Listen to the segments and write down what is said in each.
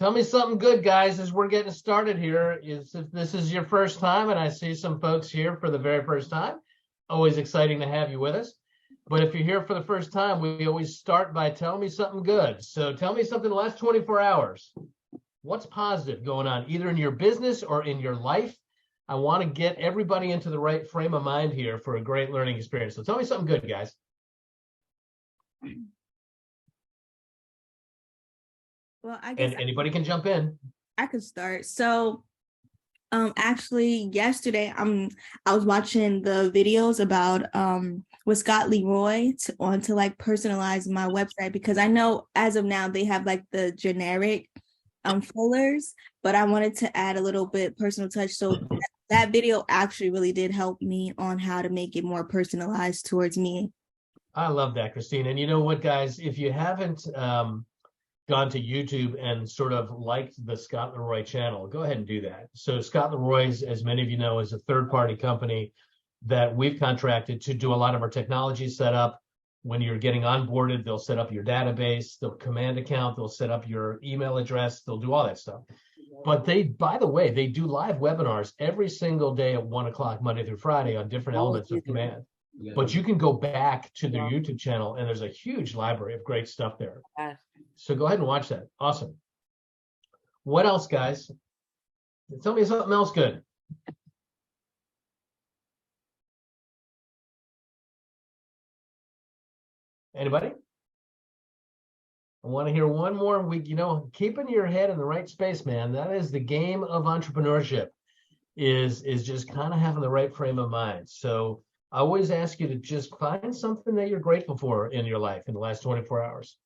Tell me something good, guys, as we're getting started here. If this is your first time, and I see some folks here for the very first time, always exciting to have you with us. But if you're here for the first time, we always start by telling me something good. So tell me something the last 24 hours. What's positive going on, either in your business or in your life? I want to get everybody into the right frame of mind here for a great learning experience. So tell me something good, guys. Well, I guess anybody can jump in. I could start. So actually yesterday I was watching the videos about with Scott Leroy to like personalize my website, because I know as of now they have like the generic fillers, but I wanted to add a little bit personal touch. So that video actually really did help me on how to make it more personalized towards me. I love that, Christine. And you know what, guys, if you haven't gone to YouTube and sort of liked the Scott Leroy channel, go ahead and do that. So Scott Leroy's, as many of you know, is a third-party company that we've contracted to do a lot of our technology setup. When you're getting onboarded, they'll set up your database, they'll command account, they'll set up your email address, they'll do all that stuff. But they, by the way, they do live webinars every single day at 1 o'clock, Monday through Friday, on different elements of command. Yeah. But you can go back to their YouTube channel, and there's a huge library of great stuff there. So go ahead and watch that. Awesome. What else, guys? Tell me something else good. Anybody? I want to hear one more week. You know, keeping your head in the right space, man. That is the game of entrepreneurship, is just kind of having the right frame of mind. So I always ask you to just find something that you're grateful for in your life in the last 24 hours.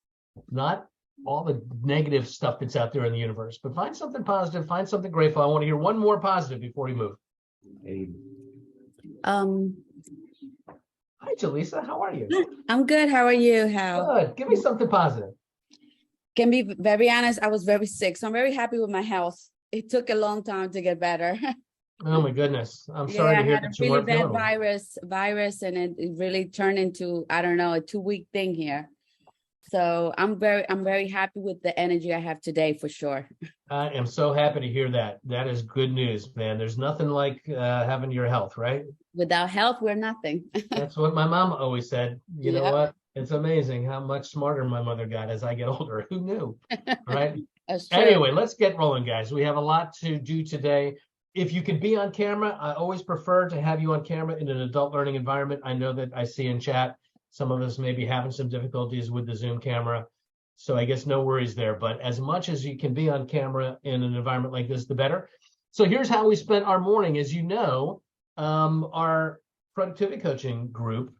Not all the negative stuff that's out there in the universe, but find something positive, find something grateful. I want to hear one more positive before we move. Hi, Jaleesa. How are you? I'm good. How are you, Hal? Good. Give me something positive. Can be very honest, I was very sick, so I'm very happy with my health. It took a long time to get better. Oh my goodness. I'm sorry to hear that you weren't feeling well. I had a really bad virus, and it really turned into, I don't know, a 2-week thing here. So I'm very happy with the energy I have today, for sure. I am so happy to hear that. That is good news, man. There's nothing like having your health, right? Without health, we're nothing. That's what my mom always said. You know what? It's amazing how much smarter my mother got as I get older. Who knew, right? Anyway, let's get rolling, guys. We have a lot to do today. If you can be on camera, I always prefer to have you on camera in an adult learning environment. I know that I see in chat, some of us may be having some difficulties with the Zoom camera. So I guess no worries there. But as much as you can be on camera in an environment like this, the better. So here's how we spent our morning. As you know, our productivity coaching group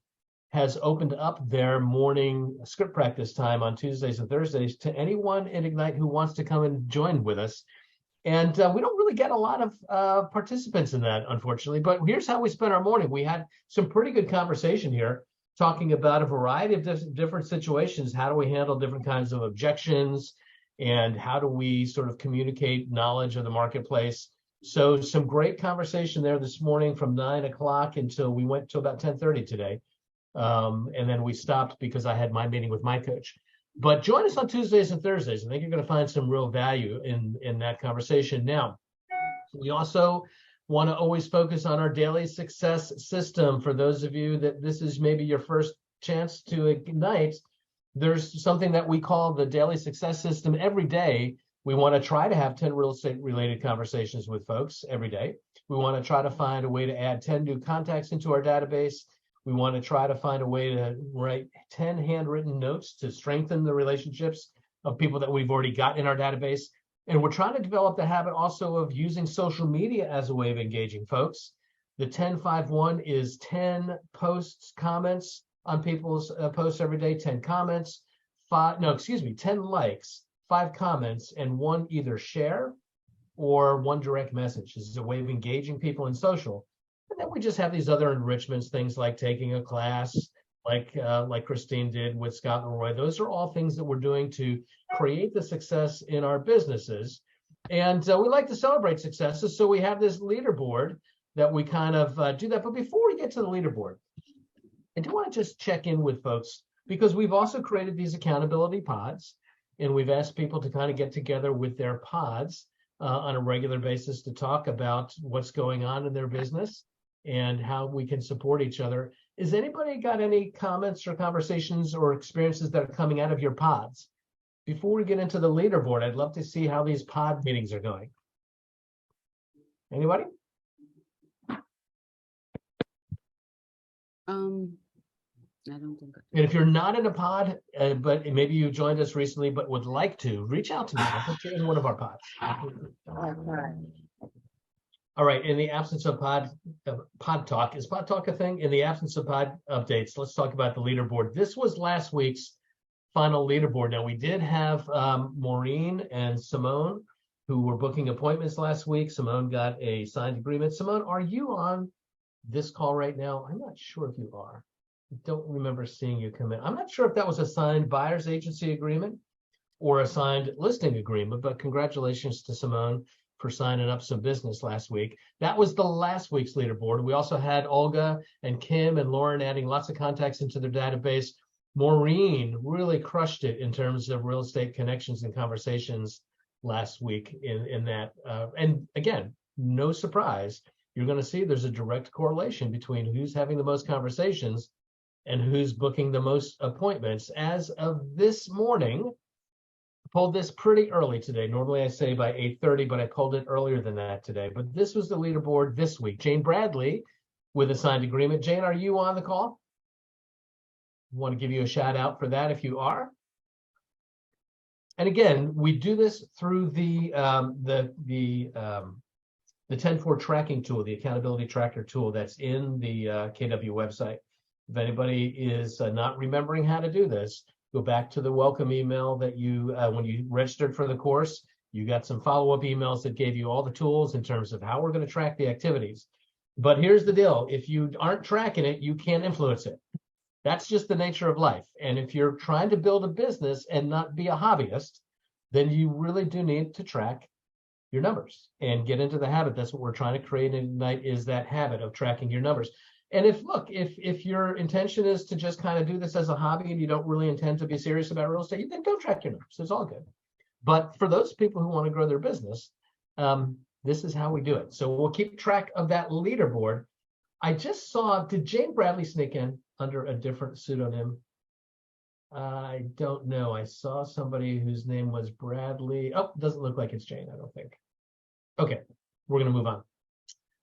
has opened up their morning script practice time on Tuesdays and Thursdays to anyone in Ignite who wants to come and join with us. And we don't really get a lot of participants in that, unfortunately. But here's how we spent our morning. We had some pretty good conversation here, talking about a variety of different situations. How do we handle different kinds of objections? And how do we sort of communicate knowledge of the marketplace? So some great conversation there this morning from 9 o'clock until we went to about 10:30 today. And then we stopped because I had my meeting with my coach. But join us on Tuesdays and Thursdays. I think you're going to find some real value in that conversation. Now, we also want to always focus on our daily success system. For those of you that this is maybe your first chance to Ignite, there's something that we call the daily success system. Every day, we want to try to have 10 real estate related conversations with folks every day. We want to try to find a way to add 10 new contacts into our database. We want to try to find a way to write 10 handwritten notes to strengthen the relationships of people that we've already got in our database. And we're trying to develop the habit also of using social media as a way of engaging folks. The 10-5-1 is 10 posts, comments on people's posts every day, 10 comments, 10 likes, 5 comments, and 1 either share or 1 direct message. This is a way of engaging people in social. And then we just have these other enrichments, things like taking a class, like Christine did with Scott Leroy. Those are all things that we're doing to create the success in our businesses. And we like to celebrate successes. So we have this leaderboard that we kind of do that. But before we get to the leaderboard, I do want to just check in with folks, because we've also created these accountability pods. and we've asked people to kind of get together with their pods on a regular basis to talk about what's going on in their business and how we can support each other. Is anybody got any comments or conversations or experiences that are coming out of your pods? Before we get into the leaderboard, I'd love to see how these pod meetings are going. Anybody? I don't think. And if you're not in a pod, but maybe you joined us recently, but would like to, reach out to me. I'll put you in one of our pods. All right. In the absence of pod talk, is pod talk a thing? In the absence of pod updates, let's talk about the leaderboard. This was last week's final leaderboard. Now, we did have Maureen and Simone, who were booking appointments last week. Simone got a signed agreement. Simone, are you on this call right now? I'm not sure if you are. I don't remember seeing you come in. I'm not sure if that was a signed buyer's agency agreement or a signed listing agreement, but congratulations to Simone for signing up some business last week. That was the last week's leaderboard. We also had Olga and Kim and Lauren adding lots of contacts into their database. Maureen really crushed it in terms of real estate connections and conversations last week in that. And again, no surprise, you're going to see there's a direct correlation between who's having the most conversations and who's booking the most appointments. As of this morning, I pulled this pretty early today. Normally I say by 8:30, but I pulled it earlier than that today. But this was the leaderboard this week. Jane Bradley with a signed agreement. Jane, are you on the call? I want to give you a shout out for that if you are. And again, we do this through the 10-4 tracking tool, the accountability tracker tool that's in the KW website. If anybody is not remembering how to do this, go back to the welcome email that you, when you registered for the course, you got some follow-up emails that gave you all the tools in terms of how we're going to track the activities. But here's the deal. If you aren't tracking it, you can't influence it. That's just the nature of life. And if you're trying to build a business and not be a hobbyist, then you really do need to track your numbers and get into the habit. That's what we're trying to create in Ignite, is that habit of tracking your numbers. And if your intention is to just kind of do this as a hobby and you don't really intend to be serious about real estate, then don't track your numbers. It's all good. But for those people who want to grow their business, this is how we do it. So we'll keep track of that leaderboard. I just saw, did Jane Bradley sneak in under a different pseudonym? I don't know. I saw somebody whose name was Bradley. Oh, doesn't look like it's Jane, I don't think. Okay, we're going to move on.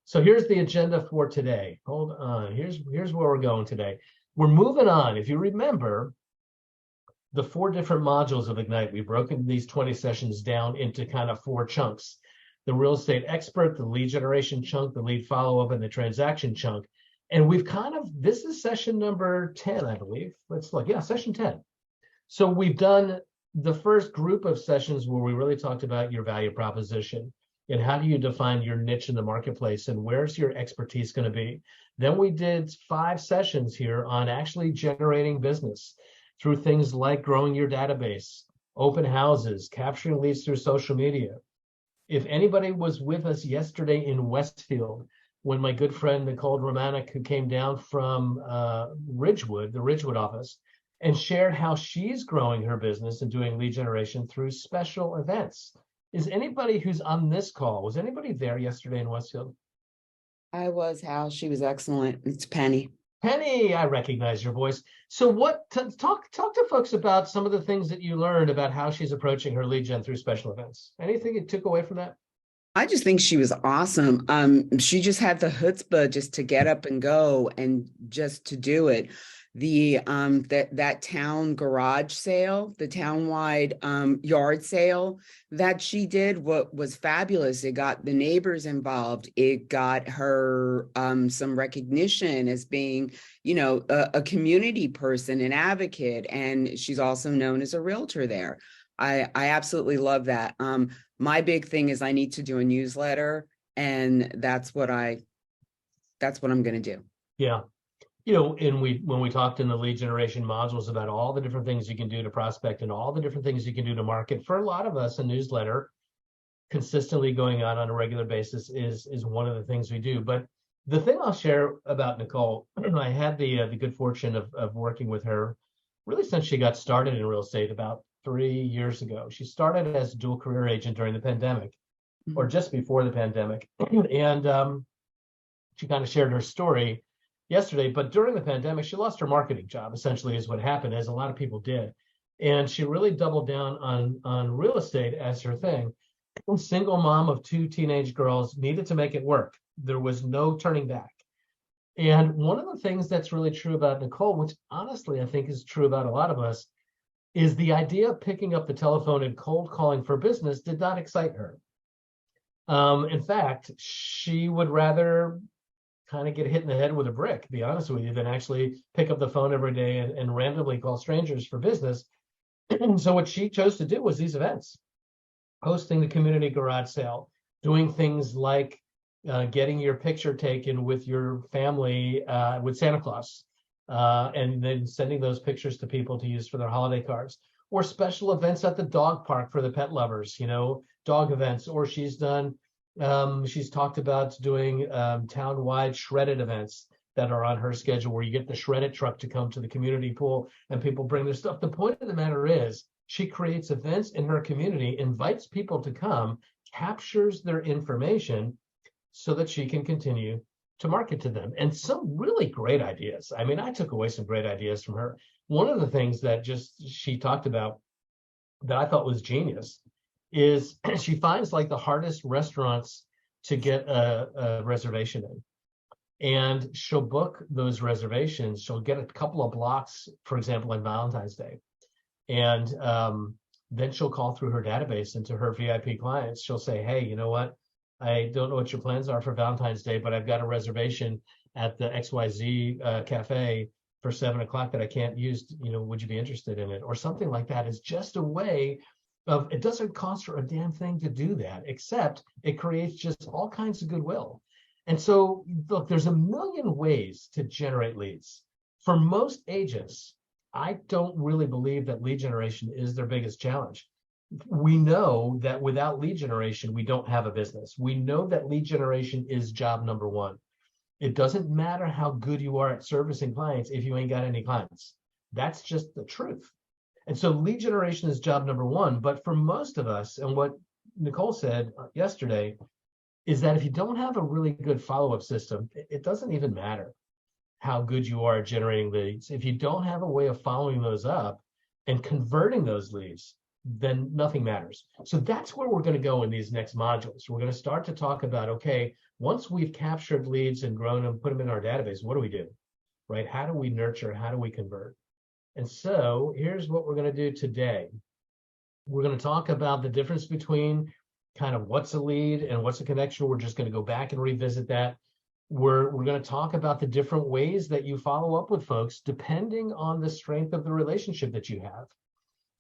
So here's the agenda for today. Hold on. Here's where we're going today. We're moving on. If you remember the 4 different modules of Ignite, we've broken these 20 sessions down into kind of 4 chunks. The real estate expert, the lead generation chunk, the lead follow-up, and the transaction chunk. And we've kind of, this is session number 10, I believe. Let's look. Yeah, session 10. So we've done the first group of sessions where we really talked about your value proposition and how do you define your niche in the marketplace and where's your expertise going to be. Then we did 5 sessions here on actually generating business through things like growing your database, open houses, capturing leads through social media. If anybody was with us yesterday in Westfield, when my good friend Nicole Romanek, who came down from Ridgewood, the Ridgewood office, and shared how she's growing her business and doing lead generation through special events. Is anybody who's on this call, was anybody there yesterday in Westfield? I was, Hal. She was excellent. It's Penny. Penny, I recognize your voice. So talk to folks about some of the things that you learned about how she's approaching her lead gen through special events. Anything you took away from that? I just think she was awesome. She just had the chutzpah just to get up and go and just to do it. The that town garage sale, the townwide yard sale that she did, what was fabulous. It got the neighbors involved. It got her some recognition as being, you know, a community person, an advocate, and she's also known as a realtor there. I absolutely love that. My big thing is I need to do a newsletter, and that's what I'm going to do. Yeah. You know, and when we talked in the lead generation modules about all the different things you can do to prospect and all the different things you can do to market, for a lot of us, a newsletter consistently going on a regular basis is one of the things we do. But the thing I'll share about Nicole, I had the good fortune of working with her really since she got started in real estate about 3 years ago. She started as a dual career agent during the pandemic, or just before the pandemic. And she kind of shared her story yesterday, but during the pandemic, she lost her marketing job, essentially is what happened, as a lot of people did. And she really doubled down on real estate as her thing. Single mom of 2 teenage girls, needed to make it work. There was no turning back. And one of the things that's really true about Nicole, which honestly I think is true about a lot of us, is the idea of picking up the telephone and cold calling for business did not excite her. In fact, she would rather kind of get hit in the head with a brick, to be honest with you, than actually pick up the phone every day and randomly call strangers for business. So what she chose to do was these events, hosting the community garage sale, doing things like getting your picture taken with your family with Santa Claus, and then sending those pictures to people to use for their holiday cards, or special events at the dog park for the pet lovers, dog events. Or she's talked about doing town-wide shredded events that are on her schedule, where you get the shredded truck to come to the community pool and people bring their stuff. The point of the matter is, she creates events in her community, invites people to come, captures their information so that she can continue to market to them. And some really great ideas. I mean, I took away some great ideas from her. One of the things that she talked about that I thought was genius is she finds like the hardest restaurants to get a reservation in. And she'll book those reservations. She'll get a couple of blocks, for example, on Valentine's Day. And then she'll call through her database, and to her VIP clients, she'll say, hey, you know what? I don't know what your plans are for Valentine's Day, but I've got a reservation at the XYZ cafe for 7 o'clock that I can't use. Would you be interested in it? Or something like that. Is just a way of, it doesn't cost her a damn thing to do that, except it creates just all kinds of goodwill. And so, look, there's a million ways to generate leads. For most agents, I don't really believe that lead generation is their biggest challenge. We know that without lead generation, we don't have a business. We know that lead generation is job number one. It doesn't matter how good you are at servicing clients if you ain't got any clients. That's just the truth. And so lead generation is job number one. But for most of us, and what Nicole said yesterday, is that if you don't have a really good follow-up system, it doesn't even matter how good you are at generating leads. If you don't have a way of following those up and converting those leads, then nothing matters. So that's where we're going to go in these next modules. We're going to start to talk about, okay, once we've captured leads and grown them, put them in our database, what do we do, right? How do we nurture? How do we convert? And so here's what we're going to do today. We're going to talk about the difference between kind of what's a lead and what's a connection. We're just going to go back and revisit that. We're going to talk about the different ways that you follow up with folks depending on the strength of the relationship that you have.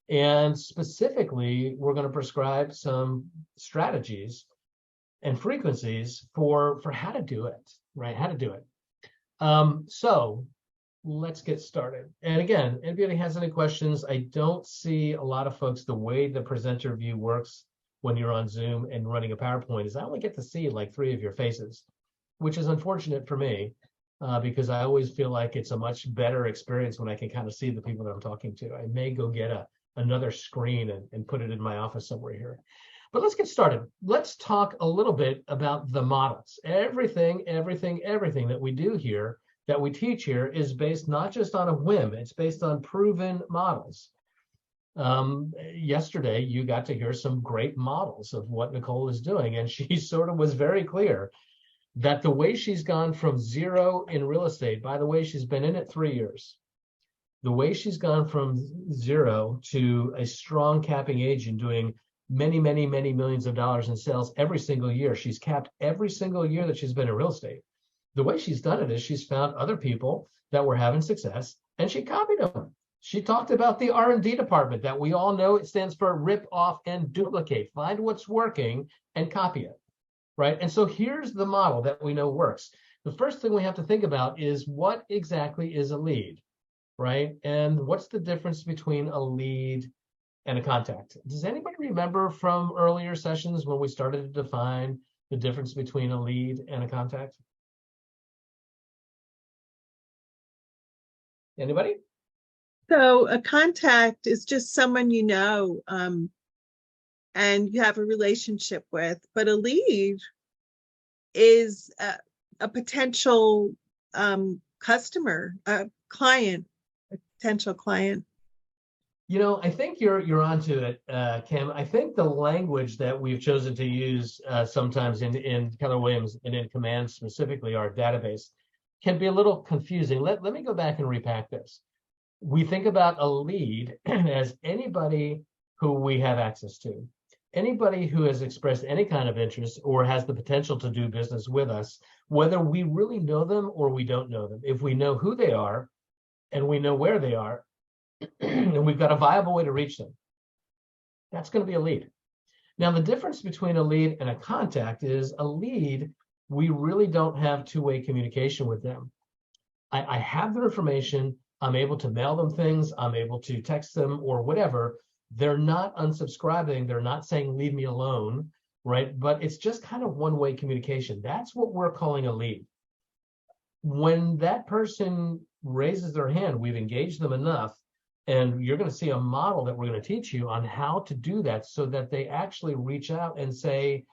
And specifically, we're going to prescribe some strategies and frequencies for how to do it, right? How to do it. So let's get started. And again, anybody has any questions? I don't see a lot of folks. The way the presenter view works when you're on Zoom and running a PowerPoint is I only get to see like 3 of your faces, which is unfortunate for me because I always feel like it's a much better experience when I can kind of see the people that I'm talking to. I may go get another screen and put it in my office somewhere here. But let's get started. Let's talk a little bit about the models. Everything that we do here, that we teach here, is based not just on a whim, it's based on proven models. Yesterday, you got to hear some great models of what Nicole is doing, and she sort of was very clear that the way she's gone from zero in real estate, by the way, she's been in it 3 years. The way she's gone from zero to a strong capping agent doing many, many, many millions of dollars in sales every single year. She's capped every single year that she's been in real estate. The way she's done it is she's found other people that were having success and she copied them. She talked about the R&D department that we all know it stands for rip off and duplicate. Find what's working and copy it, right? And so here's the model that we know works. The first thing we have to think about is what exactly is a lead, right? And what's the difference between a lead and a contact? Does anybody remember from earlier sessions when we started to define the difference between a lead and a contact? Anybody? So a contact is just someone you know, and you have a relationship with, but a lead is a potential customer, a client, a potential client. You know, I think you're onto it, Kim. I think the language that we've chosen to use sometimes in Keller Williams and in Command specifically, our database, can be a little confusing. Let me go back and repack this. We think about a lead as anybody who we have access to, anybody who has expressed any kind of interest or has the potential to do business with us, whether we really know them or we don't know them. If we know who they are and we know where they are, and we've got a viable way to reach them, that's going to be a lead. Now, the difference between a lead and a contact is a lead, we really don't have two-way communication with them. I have their information. I'm able to mail them things. I'm able to text them or whatever. They're not unsubscribing. They're not saying, leave me alone, right? But it's just kind of one-way communication. That's what we're calling a lead. When that person raises their hand, we've engaged them enough, and you're going to see a model that we're going to teach you on how to do that so that they actually reach out and say,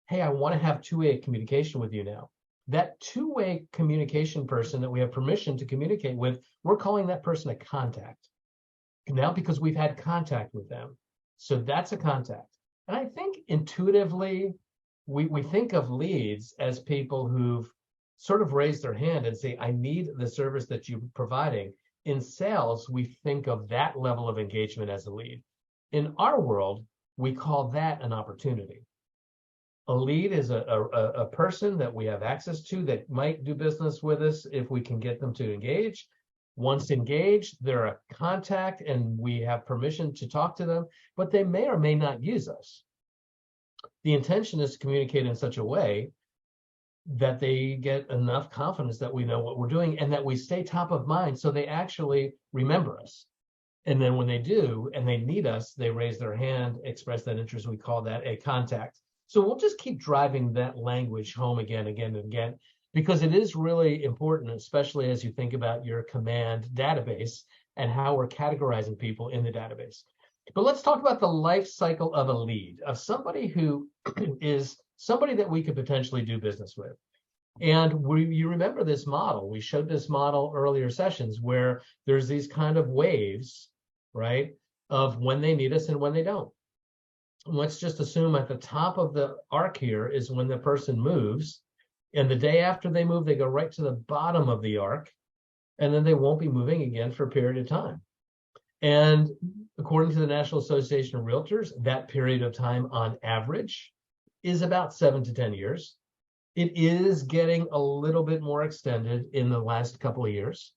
hey, I want to have two-way communication with you now. That two-way communication person that we have permission to communicate with, we're calling that person a contact now because we've had contact with them. So that's a contact. And I think intuitively, we think of leads as people who've sort of raised their hand and say, I need the service that you're providing. In sales, we think of that level of engagement as a lead. In our world, we call that an opportunity. A lead is a person that we have access to that might do business with us if we can get them to engage. Once engaged, they're a contact and we have permission to talk to them, but they may or may not use us. The intention is to communicate in such a way that they get enough confidence that we know what we're doing and that we stay top of mind so they actually remember us. And then when they do and they need us, they raise their hand, express that interest. We call that a contact. So we'll just keep driving that language home again, and again, because it is really important, especially as you think about your Command database and how we're categorizing people in the database. But let's talk about the life cycle of a lead, of somebody who is somebody that we could potentially do business with. And you remember this model. We showed this model earlier sessions where there's these kind of waves, right, of when they need us and when they don't. Let's just assume at the top of the arc here is when the person moves, and the day after they move, they go right to the bottom of the arc, and then they won't be moving again for a period of time. And according to the National Association of Realtors, that period of time on average is about 7 to 10 years. It is getting a little bit more extended in the last couple of years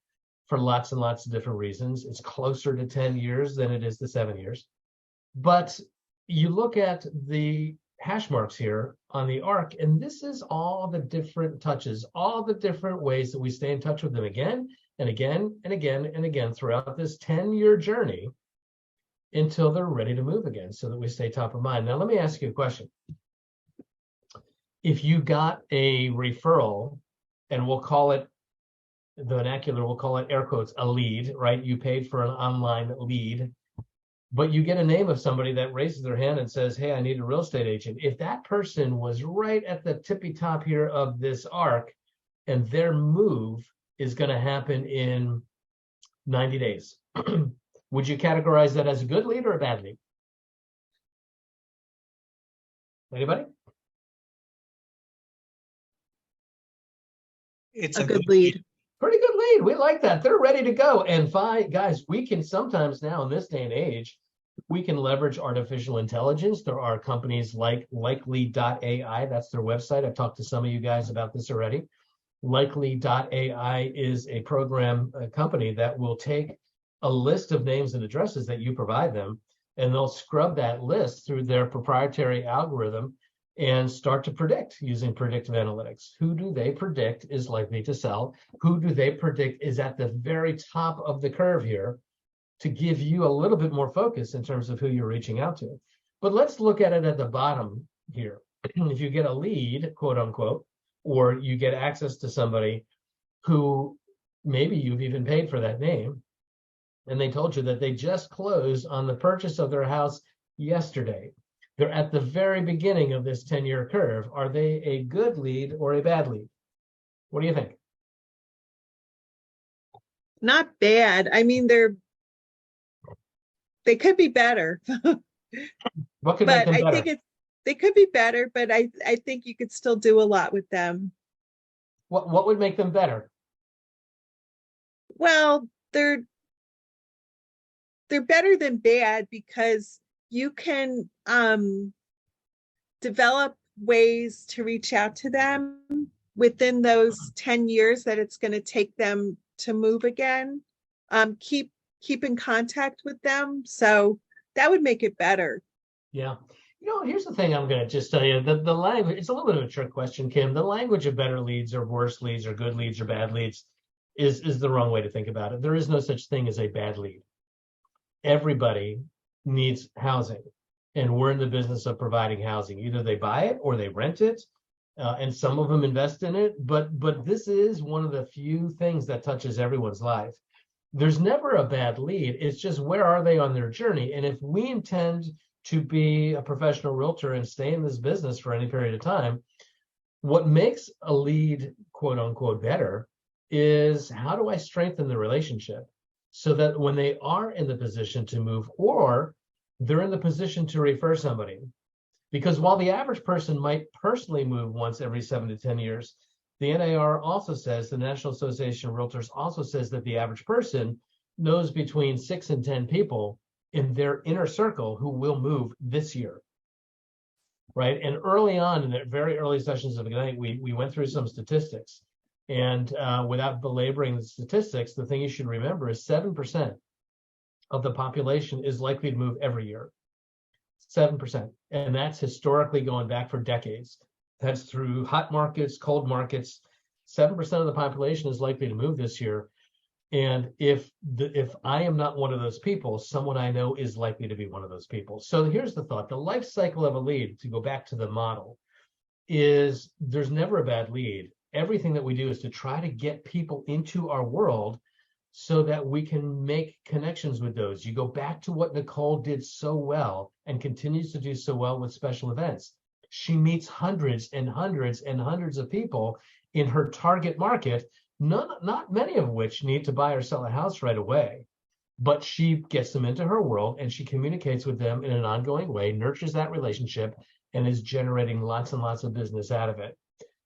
for lots and lots of different reasons. It's closer to 10 years than it is to 7 years. But you look at the hash marks here on the arc, and this is all the different touches, all the different ways that we stay in touch with them again and again and again and again throughout this 10-year journey until they're ready to move again so that we stay top of mind. Now, let me ask you a question. If you got a referral, and we'll call it, the vernacular, we'll call it air quotes, a lead, right? You paid for an online lead, but you get a name of somebody that raises their hand and says, hey, I need a real estate agent. If that person was right at the tippy top here of this arc and their move is going to happen in 90 days, would you categorize that as a good lead or a bad lead? Anybody? It's a good lead. Pretty good lead. We like that. They're ready to go. And guys, we can sometimes now in this day and age, we can leverage artificial intelligence. There are companies like Likely.ai. That's their website. I've talked to some of you guys about this already. Likely.ai is a program, a company that will take a list of names and addresses that you provide them, and they'll scrub that list through their proprietary algorithm and start to predict using predictive analytics. Who do they predict is likely to sell? Who do they predict is at the very top of the curve here to give you a little bit more focus in terms of who you're reaching out to? But let's look at it at the bottom here. If you get a lead, quote unquote, or you get access to somebody who maybe you've even paid for that name, and they told you that they just closed on the purchase of their house yesterday. They're at the very beginning of this 10-year curve. Are they a good lead or a bad lead? What do you think? Not bad. I mean, they could be better. What could make them better? I think they could be better, but I think you could still do a lot with them. What would make them better? Well, they're better than bad because you can develop ways to reach out to them within those 10 years that it's going to take them to move again. Keep in contact with them. So that would make it better. Yeah. Here's the thing I'm going to just tell you. The language, it's a little bit of a trick question, Kim. The language of better leads or worse leads or good leads or bad leads is the wrong way to think about it. There is no such thing as a bad lead. Everybody needs housing, and we're in the business of providing housing. Either they buy it or they rent it, and some of them invest in it. But this is one of the few things that touches everyone's life. There's never a bad lead. It's just, where are they on their journey? And if we intend to be a professional realtor and stay in this business for any period of time, what makes a lead, quote unquote, better is, how do I strengthen the relationship so that when they are in the position to move, or they're in the position to refer somebody? Because while the average person might personally move once every 7 to 10 years, the NAR also says, the National Association of Realtors also says, that the average person knows between 6 and 10 people in their inner circle who will move this year, right? And early on, in the very early sessions of Ignite, we went through some statistics. And without belaboring the statistics, the thing you should remember is 7% of the population is likely to move every year. 7%. And that's historically going back for decades. That's through hot markets, cold markets. 7% of the population is likely to move this year. And if I am not one of those people, someone I know is likely to be one of those people. So here's the thought. The life cycle of a lead, to go back to the model, is there's never a bad lead. Everything that we do is to try to get people into our world so that we can make connections with those. You go back to what Nicole did so well and continues to do so well with special events. She meets hundreds and hundreds and hundreds of people in her target market, not many of which need to buy or sell a house right away, but she gets them into her world and she communicates with them in an ongoing way, nurtures that relationship, and is generating lots and lots of business out of it.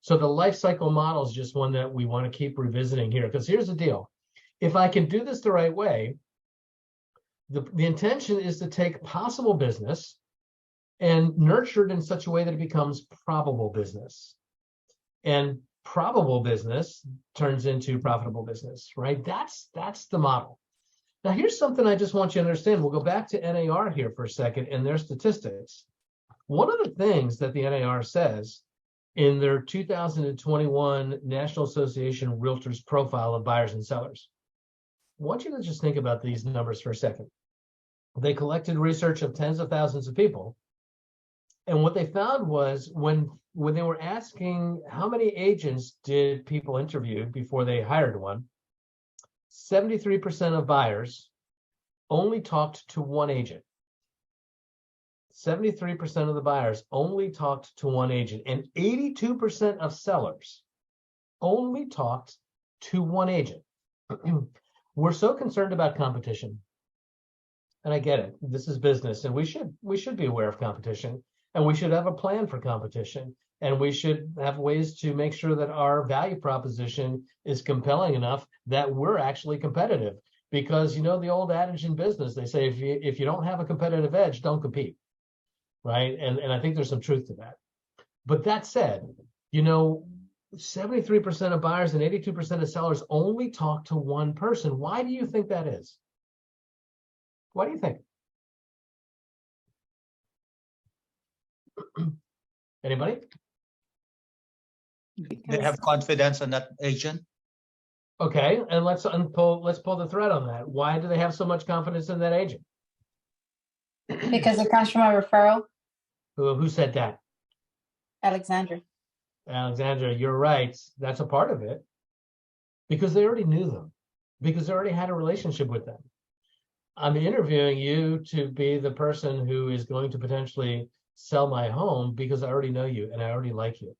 So the life cycle model is just one that we want to keep revisiting here, because here's the deal. If I can do this the right way, the intention is to take possible business and nurture it in such a way that it becomes probable business. And probable business turns into profitable business, right? That's the model. Now, here's something I just want you to understand. We'll go back to NAR here for a second and their statistics. One of the things that the NAR says in their 2021 National Association Realtors profile of buyers and sellers, I want you to just think about these numbers for a second. They collected research of tens of thousands of people. And what they found was, when they were asking how many agents did people interview before they hired one, 73% of buyers only talked to one agent. 73% of the buyers only talked to one agent, and 82% of sellers only talked to one agent. We're so concerned about competition. And I get it. This is business, and we should be aware of competition, and we should have a plan for competition, and we should have ways to make sure that our value proposition is compelling enough that we're actually competitive. Because, you know, the old adage in business, they say, if you don't have a competitive edge, don't compete, right? And I think there's some truth to that. But that said, you know, 73% of buyers and 82% of sellers only talk to one person. Why do you think that is? What do you think? Anybody? They have confidence in that agent. Okay, and let's pull the thread on that. Why do they have so much confidence in that agent? Because it comes from a referral. Who said that? Alexandra. Alexandra, you're right. That's a part of it. Because they already knew them. Because they already had a relationship with them. I'm interviewing you to be the person who is going to potentially sell my home because I already know you and I already like you.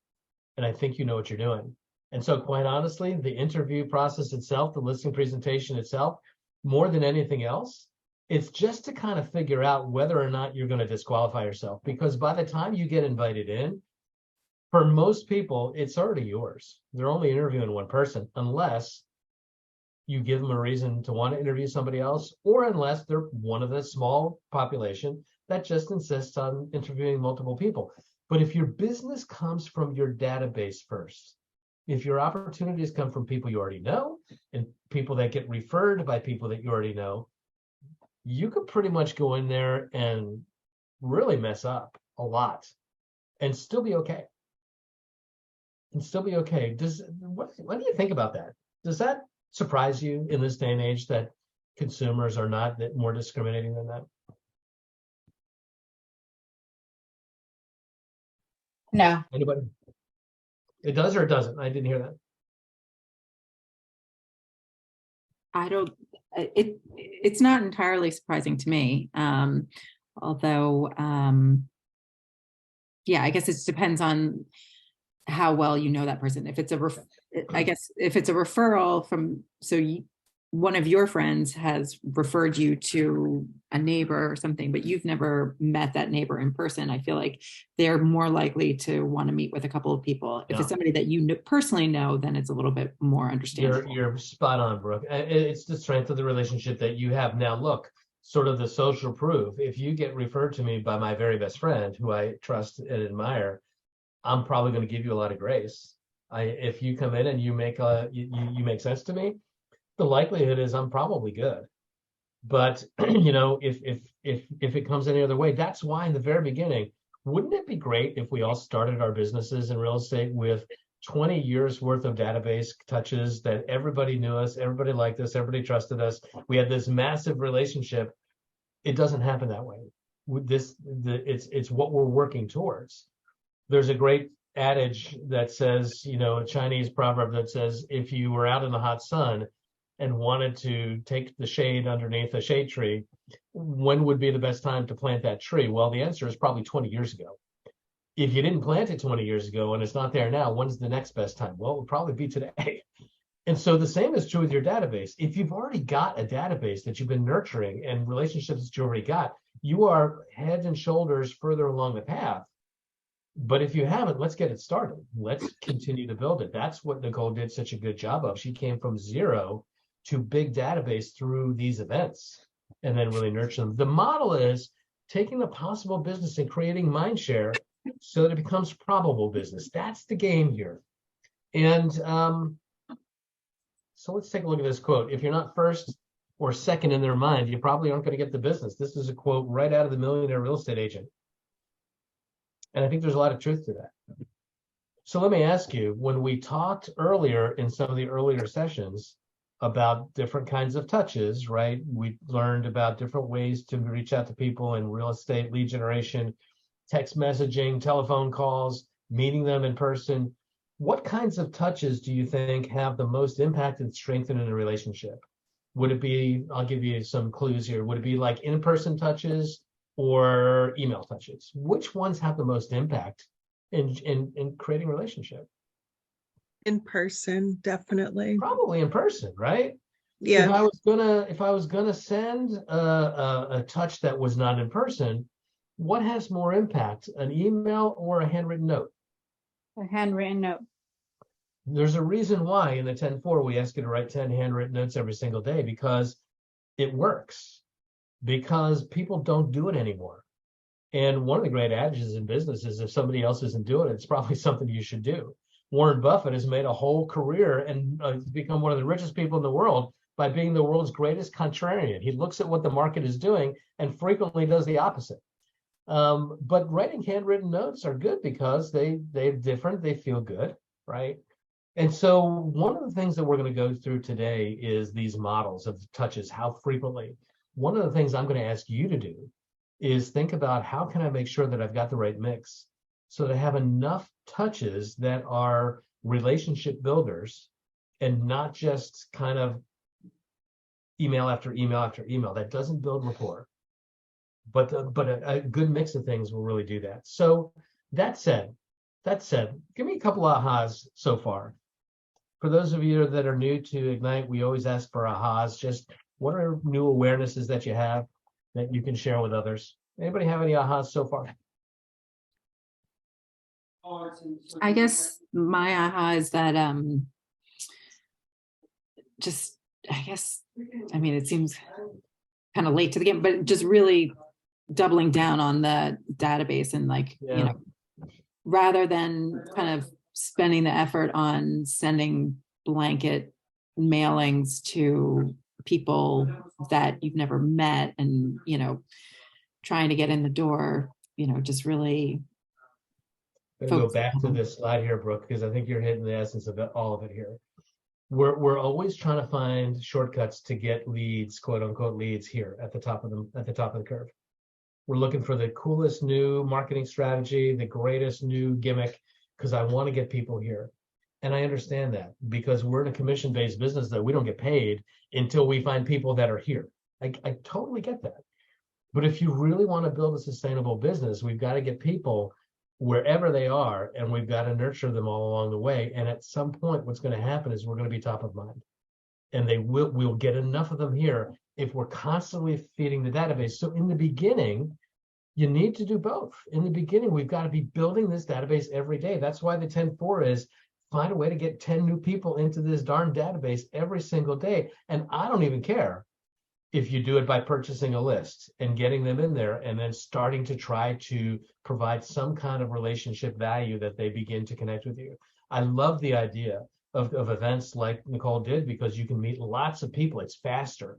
And I think you know what you're doing. And so quite honestly, the interview process itself, the listing presentation itself, more than anything else, it's just to kind of figure out whether or not you're going to disqualify yourself. Because by the time you get invited in, for most people, it's already yours. They're only interviewing one person, unless you give them a reason to want to interview somebody else, or unless they're one of the small population that just insists on interviewing multiple people. But if your business comes from your database first, if your opportunities come from people you already know and people that get referred by people that you already know, you could pretty much go in there and really mess up a lot and still be okay. And still be okay. What do you think about that? Does that surprise you in this day and age that consumers are not more discriminating than that? No. Anybody? It does or it doesn't? I didn't hear that. I don't, it's not entirely surprising to me. Although, yeah, I guess it depends on how well you know that person. If it's I guess if it's a referral from, one of your friends has referred you to a neighbor or something, but you've never met that neighbor in person, I feel like they're more likely to want to meet with a couple of people. If it's somebody that you personally know, then it's a little bit more understandable. You're spot on, Brooke. It's the strength of the relationship that you have. Now, look, sort of the social proof. If you get referred to me by my very best friend, who I trust and admire, I'm probably going to give you a lot of grace. If you come in and you make you make sense to me, the likelihood is I'm probably good. But if it comes any other way, that's why in the very beginning, wouldn't it be great if we all started our businesses in real estate with 20 years worth of database touches, that everybody knew us, everybody liked us, everybody trusted us. We had this massive relationship. It doesn't happen that way. It's what we're working towards. There's a great adage that says, a Chinese proverb that says, if you were out in the hot sun and wanted to take the shade underneath a shade tree, when would be the best time to plant that tree? Well, the answer is probably 20 years ago. If you didn't plant it 20 years ago and it's not there now, when's the next best time? Well, it would probably be today. And so the same is true with your database. If you've already got a database that you've been nurturing and relationships that you already got, you are head and shoulders further along the path. But if you haven't, let's get it started. Let's continue to build it. That's what Nicole did such a good job of. She came from zero to big database through these events and then really nurture them. The model is taking the possible business and creating mind share so that it becomes probable business. That's the game here. And so let's take a look at this quote. If you're not first or second in their mind, you probably aren't going to get the business. This is a quote right out of the Millionaire Real Estate Agent. And I think there's a lot of truth to that. So let me ask you, when we talked earlier in some of the earlier sessions about different kinds of touches, right? We learned about different ways to reach out to people in real estate, lead generation, text messaging, telephone calls, meeting them in person. What kinds of touches do you think have the most impact in strengthening a relationship? Would it be, I'll give you some clues here. Would it be like in-person touches or email touches? Which ones have the most impact in creating a relationship? In person, definitely. Probably in person, right? Yeah. If I was gonna send a touch that was not in person, what has more impact, an email or a handwritten note? A handwritten note. There's a reason why in the 10-4 we ask you to write 10 handwritten notes every single day, because it works, because people don't do it anymore. And one of the great adages in business is if somebody else isn't doing it, it's probably something you should do. Warren Buffett has made a whole career and become one of the richest people in the world by being the world's greatest contrarian. He looks at what the market is doing and frequently does the opposite. But writing handwritten notes are good because they're different, they feel good, right? And so one of the things that we're going to go through today is these models of touches, how frequently. One of the things I'm going to ask you to do is think about how can I make sure that I've got the right mix so to have enough touches that are relationship builders and not just kind of email after email after email. That doesn't build rapport. But a good mix of things will really do that. So that said, give me a couple ahas so far. For those of you that are new to Ignite, we always ask for ahas. Just what are new awarenesses that you have that you can share with others? Anybody have any ahas so far? I guess my aha is that I mean, it seems kind of late to the game, but just really doubling down on the database and like, you know, rather than kind of spending the effort on sending blanket mailings to people that you've never met and, you know, trying to get in the door, you know, just really Go back to this slide here, Brooke, because I think you're hitting the essence of it, all of it here. We're always trying to find shortcuts to get leads, quote unquote leads, here at the top of the curve. We're looking for the coolest new marketing strategy, the greatest new gimmick, because I want to get people here. And I understand that because we're in a commission-based business that we don't get paid until we find people that are here. I totally get that. But if you really want to build a sustainable business, we've got to get people wherever they are, and we've got to nurture them all along the way. And at some point, what's going to happen is we're going to be top of mind. And we'll get enough of them here if we're constantly feeding the database. So in the beginning, you need to do both. In the beginning, we've got to be building this database every day. That's why the 10-4 is find a way to get 10 new people into this darn database every single day. And I don't even care if you do it by purchasing a list and getting them in there and then starting to try to provide some kind of relationship value that they begin to connect with you. I love the idea of events like Nicole did, because you can meet lots of people. It's faster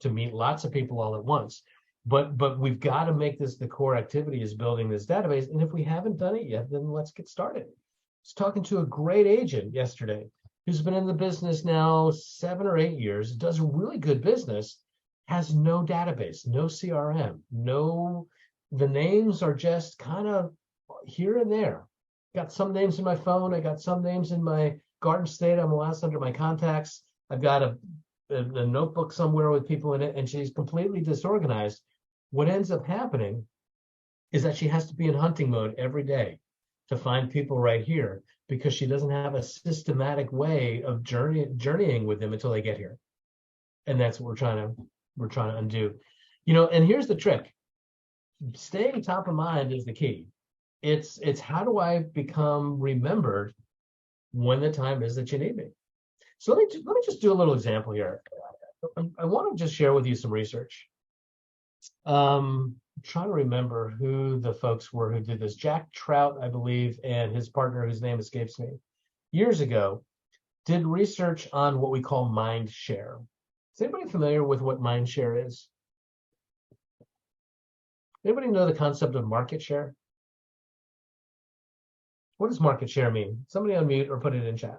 to meet lots of people all at once. But we've got to make this the core activity, is building this database. And if we haven't done it yet, then let's get started. I was talking to a great agent yesterday who's been in the business now 7 or 8 years, does really good business, has no database, no CRM, the names are just kind of here and there. Got some names in my phone. I got some names in my Garden State MLS under my contacts. I've got a notebook somewhere with people in it, and she's completely disorganized. What ends up happening is that she has to be in hunting mode every day to find people right here, because she doesn't have a systematic way of journeying with them until they get here. And that's what we're trying to undo. You know, and here's the trick. Staying top of mind is the key. It's how do I become remembered when the time is that you need me? So let me just do a little example here. I want to just share with you some research. I'm trying to remember who the folks were who did this. Jack Trout, I believe, and his partner, whose name escapes me, years ago, did research on what we call mind share. Is anybody familiar with what mind share is? Anybody know the concept of market share? What does market share mean? Somebody unmute or put it in chat.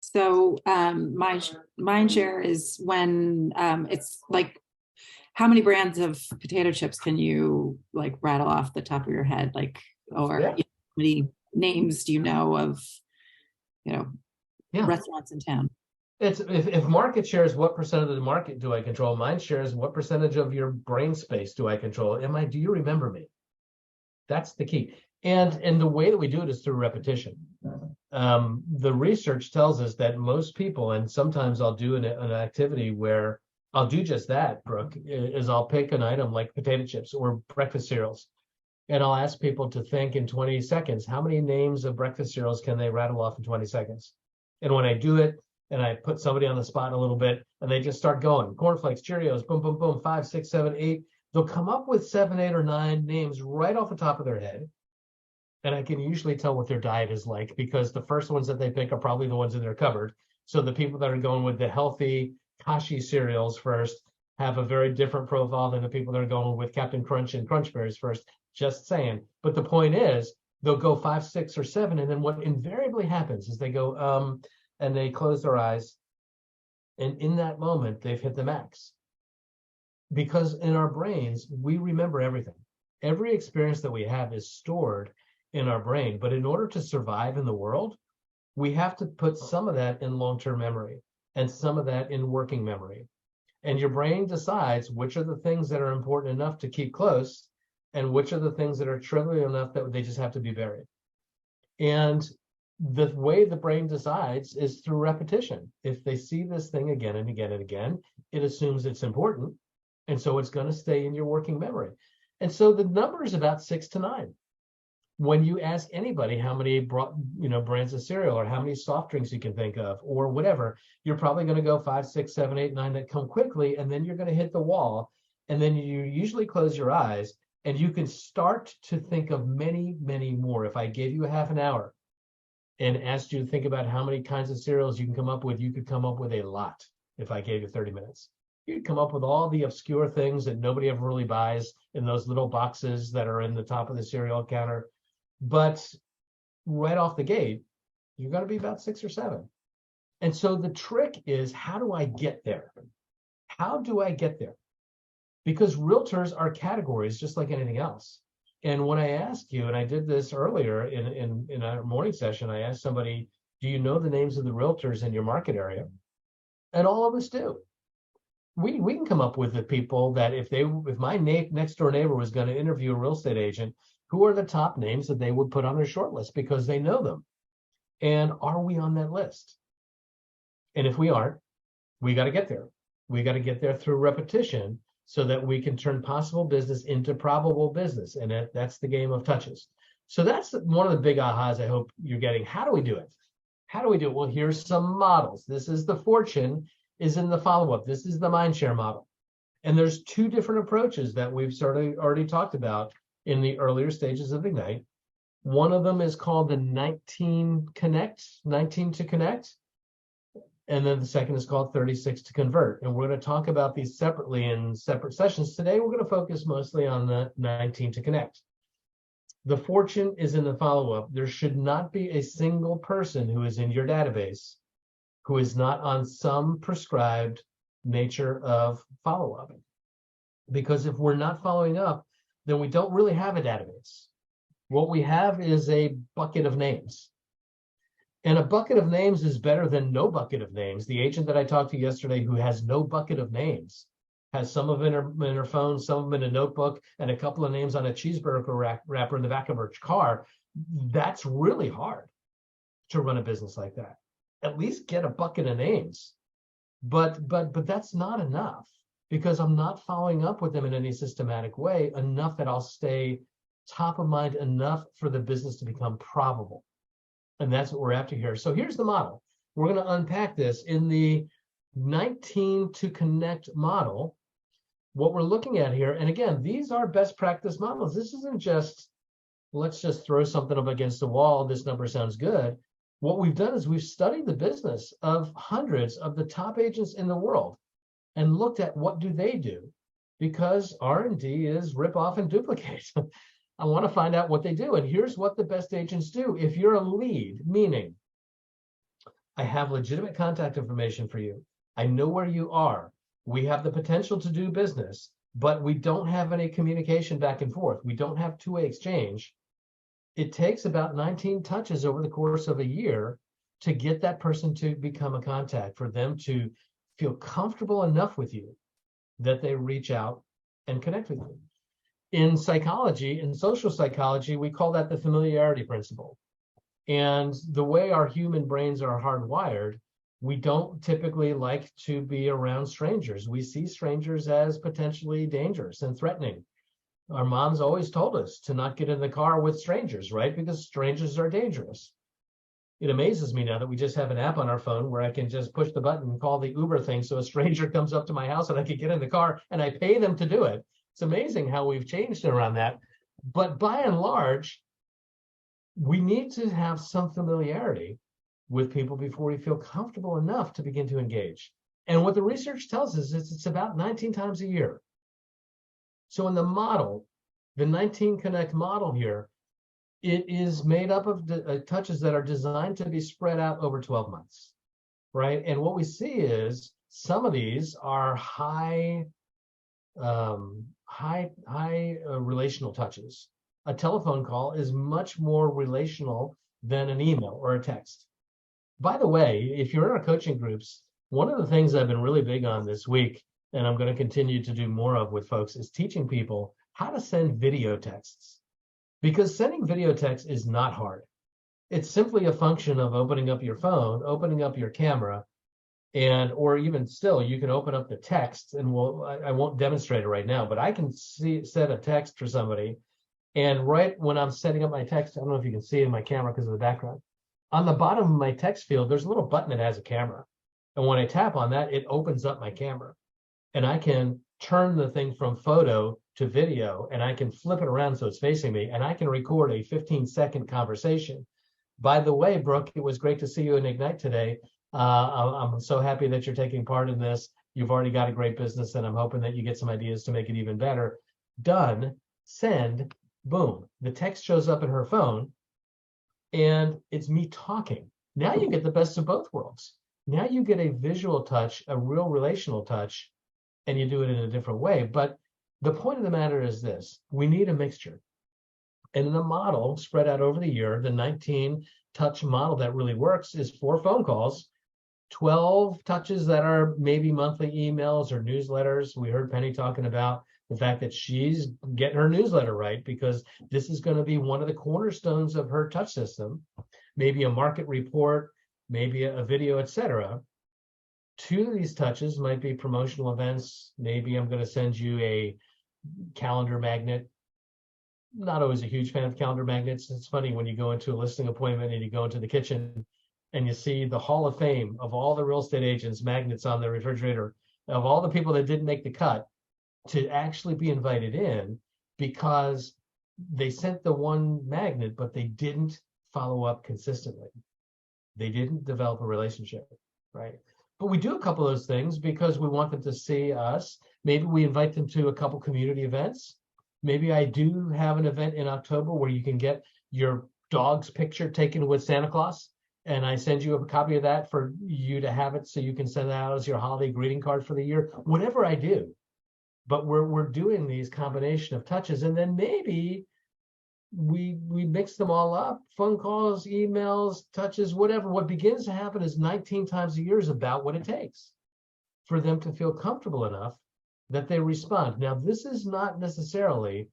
So mind share is when it's like, how many brands of potato chips can you like rattle off the top of your head? Like, or how many names do you know of, restaurants in town? It's if market share is what percent of the market do I control, mind share is what percentage of your brain space do I control? Do you remember me? That's the key. And the way that we do it is through repetition. The research tells us that most people, and sometimes I'll do an activity where I'll do just that, Brooke, is I'll pick an item like potato chips or breakfast cereals, and I'll ask people to think in 20 seconds, how many names of breakfast cereals can they rattle off in 20 seconds? And when I do it, and I put somebody on the spot a little bit, and they just start going, cornflakes, Cheerios, boom, boom, boom, 5, 6, 7, 8, they'll come up with 7, 8, or 9 names right off the top of their head. And I can usually tell what their diet is like, because the first ones that they pick are probably the ones in their cupboard. So the people that are going with the healthy Kashi cereals first have a very different profile than the people that are going with Captain Crunch and Crunch Berries first, just saying. But the point is, they'll go 5, 6, or 7, and then what invariably happens is they go, and they close their eyes. And in that moment, they've hit the max. Because in our brains, we remember everything. Every experience that we have is stored in our brain. But in order to survive in the world, we have to put some of that in long-term memory and some of that in working memory. And your brain decides which are the things that are important enough to keep close and which are the things that are trivial enough that they just have to be buried. And the way the brain decides is through repetition. If they see this thing again and again and again, it assumes it's important. And so it's going to stay in your working memory. And so the number is about 6 to 9. When you ask anybody how many brands of cereal or how many soft drinks you can think of or whatever, you're probably going to go 5, 6, 7, 8, 9 that come quickly, and then you're going to hit the wall. And then you usually close your eyes and you can start to think of many, many more. If I gave you a half an hour and asked you to think about how many kinds of cereals you can come up with, you could come up with a lot. If I gave you 30 minutes, you'd come up with all the obscure things that nobody ever really buys in those little boxes that are in the top of the cereal counter. But right off the gate, you're going to be about 6 or 7. And so the trick is, how do I get there? How do I get there? Because realtors are categories just like anything else. And when I asked you, and I did this earlier in our morning session, I asked somebody, do you know the names of the realtors in your market area? And all of us do. We can come up with the people that if my next door neighbor was going to interview a real estate agent, who are the top names that they would put on their short list because they know them? And are we on that list? And if we aren't, we got to get there. We got to get there through repetition so that we can turn possible business into probable business. And that's the game of touches. So that's one of the big ahas I hope you're getting. How do we do it? How do we do it? Well, here's some models. This is the fortune is in the follow-up. This is the mindshare model. And there's 2 different approaches that we've sort of already talked about in the earlier stages of Ignite. One of them is called the 19 to connect. And then the second is called 36 to convert. And we're going to talk about these separately in separate sessions. Today, we're going to focus mostly on the 19 to connect. The fortune is in the follow-up. There should not be a single person who is in your database who is not on some prescribed nature of follow-up. Because if we're not following up, then we don't really have a database. What we have is a bucket of names. And a bucket of names is better than no bucket of names. The agent that I talked to yesterday who has no bucket of names has some of them in her phone, some of them in a notebook, and a couple of names on a cheeseburger wrapper in the back of her car. That's really hard to run a business like that. At least get a bucket of names. But that's not enough, because I'm not following up with them in any systematic way enough that I'll stay top of mind enough for the business to become probable. And that's what we're after here. So here's the model. We're going to unpack this in the 19 to connect model. What we're looking at here, and again, these are best practice models. This isn't just, let's just throw something up against the wall. This number sounds good. What we've done is we've studied the business of hundreds of the top agents in the world and looked at what do they do, because R&D is rip off and duplicate. I want to find out what they do. And here's what the best agents do. If you're a lead, meaning I have legitimate contact information for you, I know where you are, we have the potential to do business, but we don't have any communication back and forth, we don't have two-way exchange, it takes about 19 touches over the course of a year to get that person to become a contact, for them to feel comfortable enough with you that they reach out and connect with you. In psychology, in social psychology, we call that the familiarity principle. And the way our human brains are hardwired, we don't typically like to be around strangers. We see strangers as potentially dangerous and threatening. Our moms always told us to not get in the car with strangers, right? Because strangers are dangerous. It amazes me now that we just have an app on our phone where I can just push the button and call the Uber thing, so a stranger comes up to my house and I can get in the car and I pay them to do it. It's amazing how we've changed around that. But by and large, we need to have some familiarity with people before we feel comfortable enough to begin to engage. And what the research tells us is it's about 19 times a year. So in the model, the 19 Connect model here, it is made up of touches that are designed to be spread out over 12 months, right? And what we see is some of these are high relational touches. A telephone call is much more relational than an email or a text. By the way, if you're in our coaching groups, one of the things I've been really big on this week, and I'm going to continue to do more of with folks, is teaching people how to send video texts. Because sending video text is not hard. It's simply a function of opening up your phone, opening up your camera, and or even still, you can open up the text, and I won't demonstrate it right now, but I can set a text for somebody, and right when I'm setting up my text, I don't know if you can see it in my camera because of the background. On the bottom of my text field, there's a little button that has a camera. And when I tap on that, it opens up my camera. And I can turn the thing from photo to video, and I can flip it around so it's facing me, and I can record a 15-second conversation. By the way, Brooke, it was great to see you in Ignite today. I'm so happy that you're taking part in this. You've already got a great business, and I'm hoping that you get some ideas to make it even better. Done, send, boom. The text shows up in her phone, and it's me talking. Now you get the best of both worlds. Now you get a visual touch, a real relational touch, and you do it in a different way. But the point of the matter is this: we need a mixture. And in the model spread out over the year, the 19 touch model that really works is 4 phone calls, 12 touches that are maybe monthly emails or newsletters. We heard Penny talking about the fact that she's getting her newsletter right, because this is going to be one of the cornerstones of her touch system. Maybe a market report, maybe a video, etc. 2 of these touches might be promotional events. Maybe I'm going to send you a calendar magnet. Not always a huge fan of calendar magnets. It's funny when you go into a listing appointment and you go into the kitchen and you see the Hall of Fame of all the real estate agents, magnets on the refrigerator, of all the people that didn't make the cut to actually be invited in because they sent the one magnet, but they didn't follow up consistently. They didn't develop a relationship, right? But we do a couple of those things because we want them to see us. Maybe we invite them to a couple community events. Maybe I do have an event in October where you can get your dog's picture taken with Santa Claus, and I send you a copy of that for you to have it so you can send that out as your holiday greeting card for the year. Whatever I do, but we're doing these combination of touches, and then maybe we mix them all up: phone calls, emails, touches, whatever. What begins to happen is 19 times a year is about what it takes for them to feel comfortable enough that they respond. Now, this is not necessarily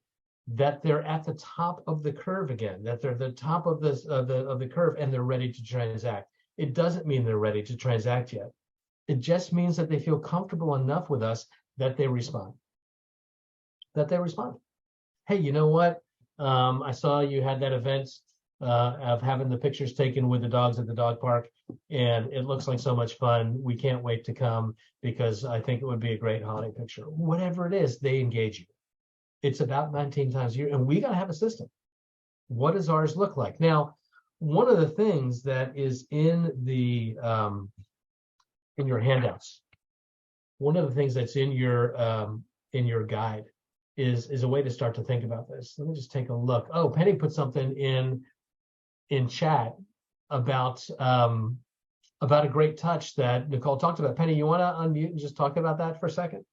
that they're at the top of the curve again, that they're the top of this of the curve and they're ready to transact. It doesn't mean they're ready to transact yet. It just means that they feel comfortable enough with us that they respond. Hey, you know what? I saw you had that event of having the pictures taken with the dogs at the dog park, and it looks like so much fun. We can't wait to come because I think it would be a great holiday picture. Whatever it is, they engage you. It's about 19 times a year, and we got to have a system. What does ours look like? Now, one of the things that is in the in your handouts, one of the things that's in your guide is a way to start to think about this. Let me just take a look. Oh, Penny put something in chat about a great touch that Nicole talked about. Penny, you want to unmute and just talk about that for a second?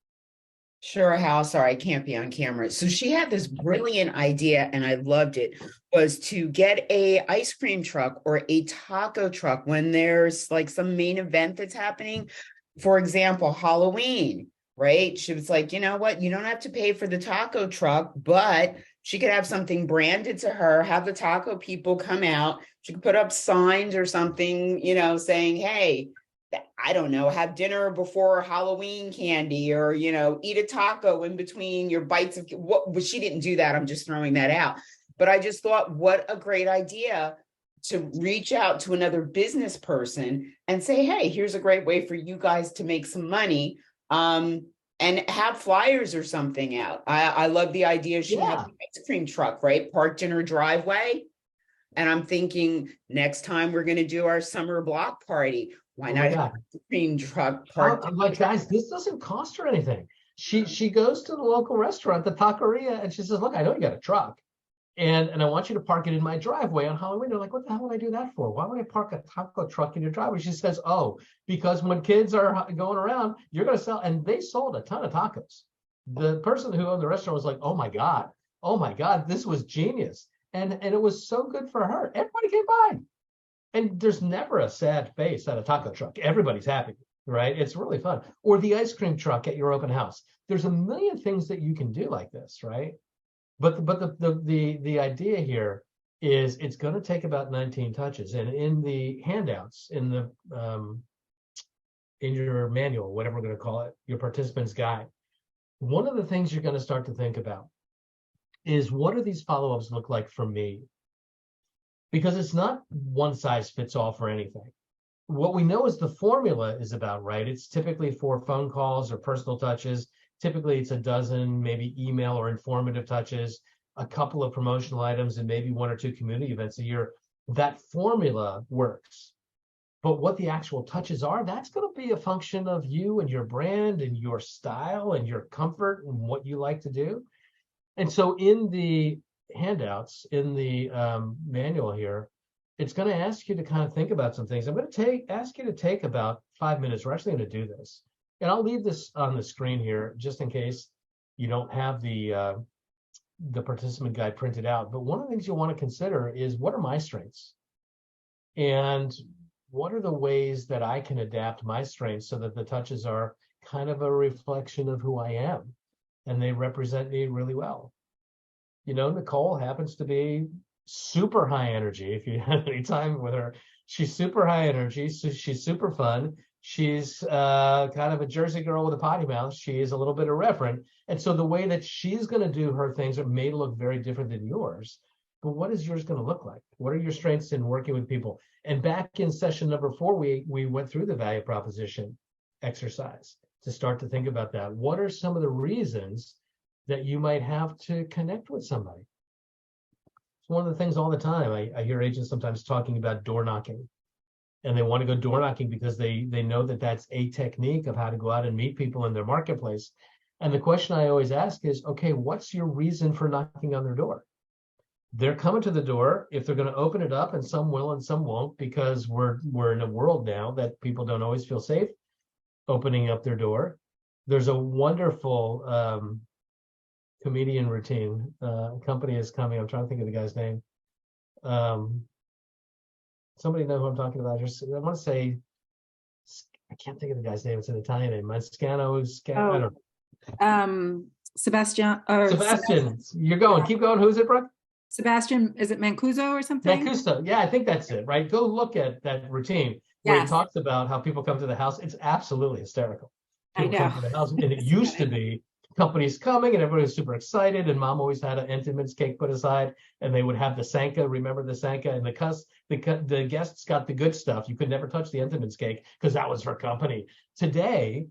Sure, Hal. Sorry, I can't be on camera. So she had this brilliant idea, and I loved it, was to get a ice cream truck or a taco truck when there's like some main event that's happening. For example, Halloween, right? She was like, you know what? You don't have to pay for the taco truck, but she could have something branded to her, have the taco people come out. She could put up signs or something, you know, saying, hey, I don't know, have dinner before Halloween candy, or, you know, eat a taco in between your bites of what. But she didn't do that. I'm just throwing that out. But I just thought, what a great idea to reach out to another business person and say, hey, here's a great way for you guys to make some money. And have flyers or something out. I love the idea. She had an ice cream truck, right? Parked in her driveway. And I'm thinking next time we're going to do our summer block party, why not have an ice cream truck parked? I'm like, guys, this doesn't cost her anything. She goes to the local restaurant, the taqueria, and she says, look, I know you got a truck. And I want you to park it in my driveway on Halloween. They're like, what the hell would I do that for? Why would I park a taco truck in your driveway? She says, oh, because when kids are going around, you're going to sell. And they sold a ton of tacos. The person who owned the restaurant was like, oh my God, this was genius. And it was so good for her. Everybody came by. And there's never a sad face at a taco truck. Everybody's happy, right? It's really fun. Or the ice cream truck at your open house. There's a million things that you can do like this, right? But the idea here is it's going to take about 19 touches. And in the handouts, in your manual, whatever we're going to call it, your participant's guide, one of the things you're going to start to think about is, what do these follow-ups look like for me? Because it's not one size fits all for anything. What we know is the formula is about right. It's typically 4 phone calls or personal touches. Typically it's a dozen, maybe email or informative touches, a couple of promotional items, and maybe 1 or 2 community events a year. That formula works. But what the actual touches are, that's going to be a function of you and your brand and your style and your comfort and what you like to do. And so in the handouts, in the manual here, it's going to ask you to kind of think about some things. I'm going to ask you to take about 5 minutes. We're actually going to do this. And I'll leave this on the screen here just in case you don't have the participant guide printed out. But one of the things you want to consider is, what are my strengths? And what are the ways that I can adapt my strengths so that the touches are kind of a reflection of who I am and they represent me really well? You know, Nicole happens to be super high energy. If you have any time with her, she's super high energy. So she's super fun. She's kind of a Jersey girl with a potty mouth. She is a little bit irreverent. And so the way that she's going to do her things may look very different than yours. But what is yours going to look like? What are your strengths in working with people? And back in session number 4, we went through the value proposition exercise to start to think about that. What are some of the reasons that you might have to connect with somebody? It's one of the things all the time. I hear agents sometimes talking about door knocking, and they want to go door knocking because they know that that's a technique of how to go out and meet people in their marketplace. And the question I always ask is, okay, what's your reason for knocking on their door? They're coming to the door. If they're going to open it up, and some will and some won't, because we're in a world now that people don't always feel safe opening up their door. There's a wonderful comedian routine. Company is coming. I'm trying to think of the guy's name. Somebody know who I'm talking about? I want to say, I can't think of the guy's name. It's an Italian name. Mascano. I don't know. Sebastian. You're going. Keep going. Who's it, Brooke? Sebastian, is it Mancuso or something? Mancuso. Yeah, I think that's it, right? Go look at that routine where he talks about how people come to the house. It's absolutely hysterical. People come to the house, and it used to be companies coming and everybody was super excited, and mom always had an Entenmann's cake put aside, and they would have the Sanka. Remember the Sanka? And the guests got the good stuff. You could never touch the Entenmann's cake because that was for company. Today,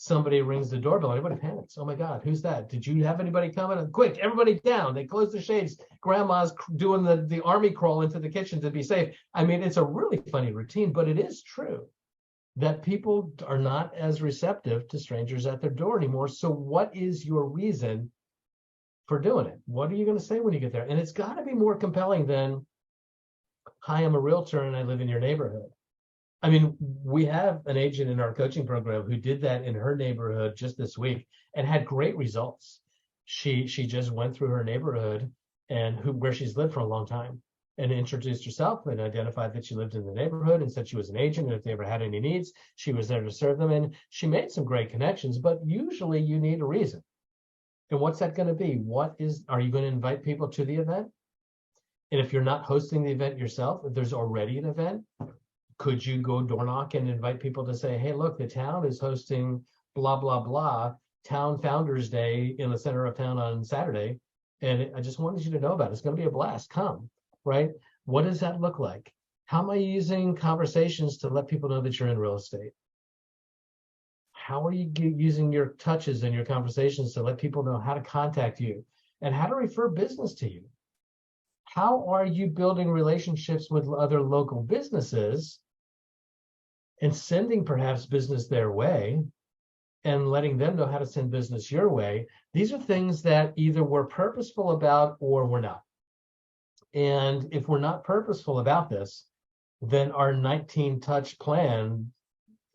somebody rings the doorbell, everybody panics. Oh my God, who's that? Did you have anybody coming? Quick, everybody down. They close the shades. Grandma's doing the army crawl into the kitchen to be safe. I mean, it's a really funny routine, but it is true that people are not as receptive to strangers at their door anymore. So what is your reason for doing it? What are you going to say when you get there? And it's got to be more compelling than, hi, I'm a realtor and I live in your neighborhood. I mean, we have an agent in our coaching program who did that in her neighborhood just this week and had great results. She just went through her neighborhood and where she's lived for a long time, and introduced herself and identified that she lived in the neighborhood and said she was an agent, and if they ever had any needs, she was there to serve them. And she made some great connections, but usually you need a reason. And what's that going to be? Are you going to invite people to the event? And if you're not hosting the event yourself, if there's already an event, could you go door knock and invite people to say, hey, look, the town is hosting blah, blah, blah, Town Founders Day in the center of town on Saturday. And I just wanted you to know about it. It's going to be a blast. Come, right? What does that look like? How am I using conversations to let people know that you're in real estate? How are you using your touches and your conversations to let people know how to contact you and how to refer business to you? How are you building relationships with other local businesses and sending perhaps business their way and letting them know how to send business your way? These are things that either we're purposeful about or we're not. And if we're not purposeful about this, then our 19 touch plan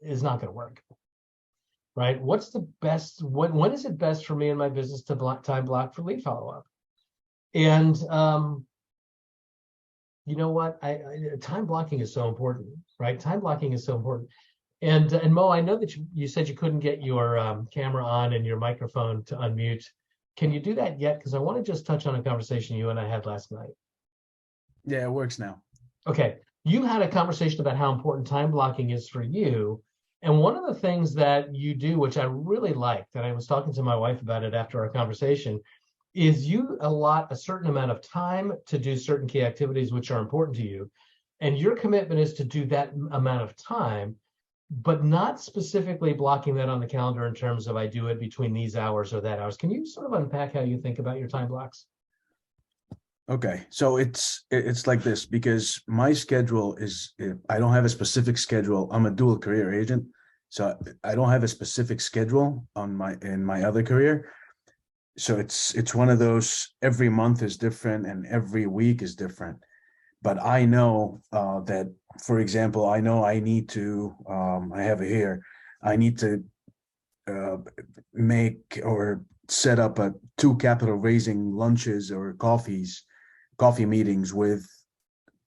is not going to work, right? What's the best, when is it best for me and my business to time block for lead follow-up? And you know what? Time blocking is so important, right? Time blocking is so important. And Mo, I know that you said you couldn't get your camera on and your microphone to unmute. Can you do that yet? Because I want to just touch on a conversation you and I had last night. Yeah, it works now. Okay. You had a conversation about how important time blocking is for you. And one of the things that you do, which I really liked, and I was talking to my wife about it after our conversation, is you allot a certain amount of time to do certain key activities which are important to you. And your commitment is to do that amount of time, but not specifically blocking that on the calendar in terms of I do it between these hours or that hours. Can you sort of unpack how you think about your time blocks? Okay, so it's like this, because my schedule is, I don't have a specific schedule. I'm a dual career agent, so I don't have a specific schedule in my other career. So it's one of those, every month is different and every week is different. But I know that, for example, I know I need to, I have it here, I need to make or set up 2 capital raising lunches or coffee meetings with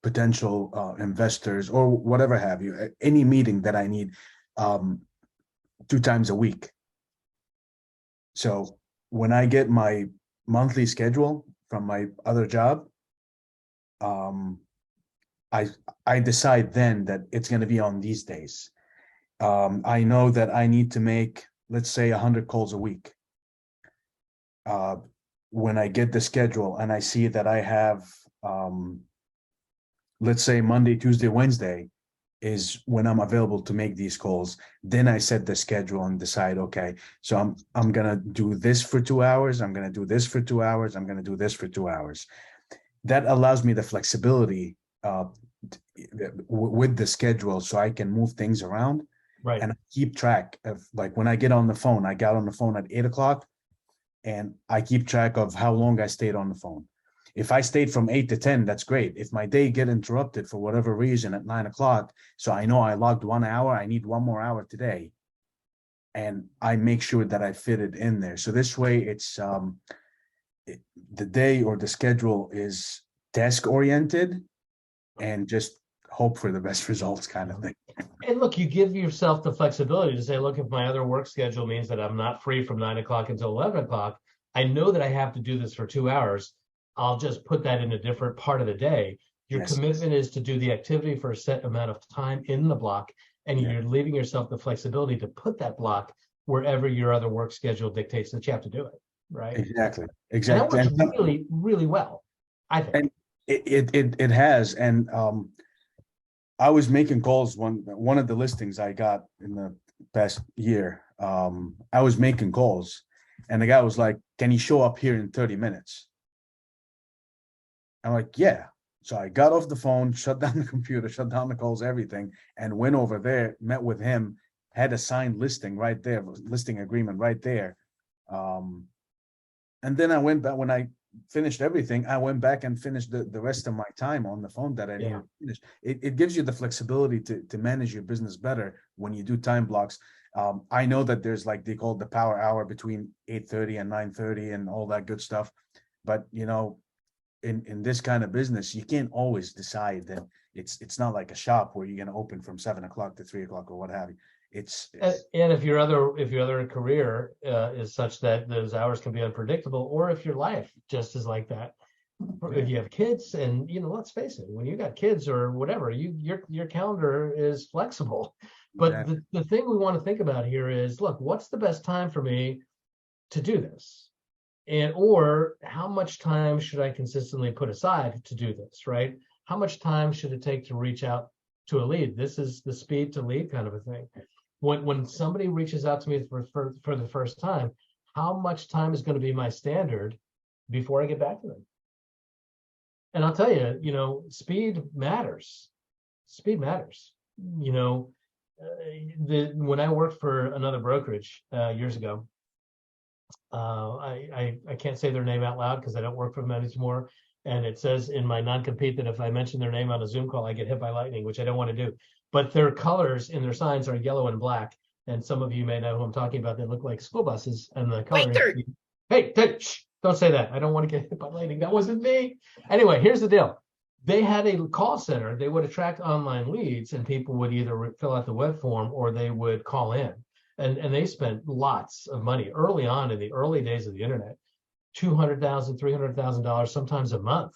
potential investors or whatever have you, any meeting that I need 2 times a week. So when I get my monthly schedule from my other job, I decide then that it's going to be on these days. I know that I need to make, let's say, 100 calls a week. When I get the schedule and I see that I have, let's say Monday, Tuesday, Wednesday is when I'm available to make these calls, then I set the schedule and decide, okay, so I'm gonna do this for 2 hours, I'm gonna do this for 2 hours, I'm gonna do this for 2 hours. That allows me the flexibility with the schedule, so I can move things around. Right. And keep track of, like, when I get on the phone, I got on the phone at 8 o'clock, and I keep track of how long I stayed on the phone. If I stayed from 8 to 10, that's great. If my day get interrupted for whatever reason at 9 o'clock, so I know I logged 1 hour, I need 1 more hour today. And I make sure that I fit it in there. So this way it's, the day or the schedule is task oriented and just hope for the best results kind of thing. And look, you give yourself the flexibility to say, look, if my other work schedule means that I'm not free from 9 o'clock until 11 o'clock, I know that I have to do this for 2 hours. I'll just put that in a different part of the day. Your commitment is to do the activity for a set amount of time in the block, and you're leaving yourself the flexibility to put that block wherever your other work schedule dictates that you have to do it, right? Exactly. And that works really, really well, I think. And it has. And I was making calls one of the listings I got in the past year. I was making calls, and the guy was like, "Can you show up here in 30 minutes?" I'm like, "Yeah." So I got off the phone, shut down the computer, shut down the calls, everything, and went over there, met with him, had a signed listing right there, listing agreement right there. And then I went back, when I finished everything, I went back and finished the rest of my time on the phone that I needed to finish. It gives you the flexibility to manage your business better when you do time blocks. I know that there's, like, they call it the power hour between 8:30 and 9:30 and all that good stuff. But, you know, in this kind of business, you can't always decide that it's not like a shop where you're going to open from 7 o'clock to 3 o'clock or what have you. And if your other career is such that those hours can be unpredictable, or if your life just is like that, if you have kids, and, you know, let's face it, when you got kids or whatever, your calendar is flexible. But the thing we want to think about here is, look, what's the best time for me to do this? And or how much time should I consistently put aside to do this, right? How much time should it take to reach out to a lead? This is the speed to lead kind of a thing. When somebody reaches out to me for the first time, how much time is going to be my standard before I get back to them? And I'll tell you, you know, speed matters. Speed matters. You know, when I worked for another brokerage years ago, I can't say their name out loud because I don't work for them anymore. And it says in my non-compete that if I mention their name on a Zoom call, I get hit by lightning, which I don't want to do. But their colors in their signs are yellow and black. And some of you may know who I'm talking about. They look like school buses. And the color. Hey, shh, don't say that. I don't want to get hit by lightning. That wasn't me. Anyway, here's the deal. they had a call center. They would attract online leads, and people would either fill out the web form or they would call in. And they spent lots of money early on in the early days of the internet, $200,000, $300,000, sometimes a month,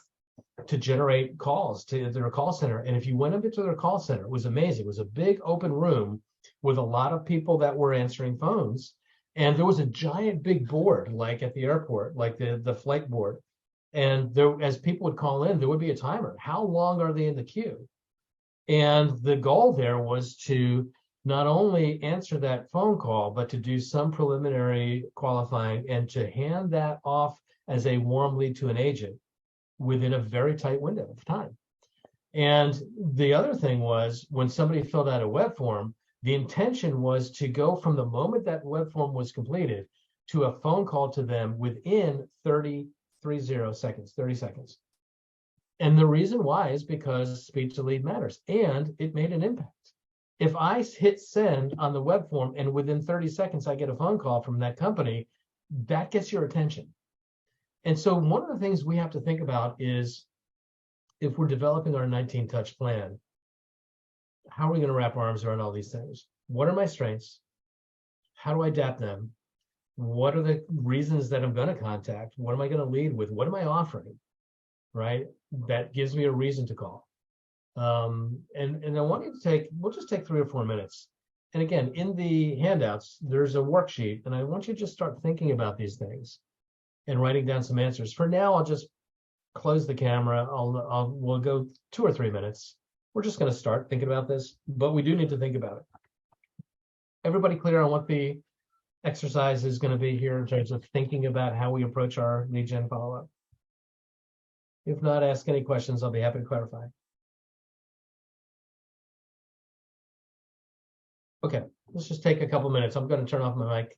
to generate calls to their call center. And if you went into their call center, it was amazing. It was a big open room with a lot of people that were answering phones. And there was a giant big board, like at the airport, like the flight board. And there, as people would call in, there would be a timer. How long are they in the queue? And the goal there was to not only answer that phone call, but to do some preliminary qualifying and to hand that off as a warm lead to an agent within a very tight window of time. And the other thing was, when somebody filled out a web form, the intention was to go from the moment that web form was completed to a phone call to them within 30 seconds. And the reason why is because speed to lead matters, and it made an impact. If I hit send on the web form and within 30 seconds I get a phone call from that company, that gets your attention. And so one of the things we have to think about is, if we're developing our 19 touch plan, how are we going to wrap our arms around all these things? What are my strengths? How do I adapt them? What are the reasons that I'm going to contact? What am I going to lead with? What am I offering? Right? That gives me a reason to call. And I want you to we'll just take 3 or 4 minutes. And again, in the handouts, there's a worksheet, and I want you to just start thinking about these things and writing down some answers. For now, I'll just close the camera. We'll go 2 or 3 minutes. We're just going to start thinking about this, but we do need to think about it. Everybody clear on what the exercise is going to be here in terms of thinking about how we approach our lead gen follow-up? If not, ask any questions. I'll be happy to clarify. Okay, let's just take a couple minutes. I'm going to turn off my mic.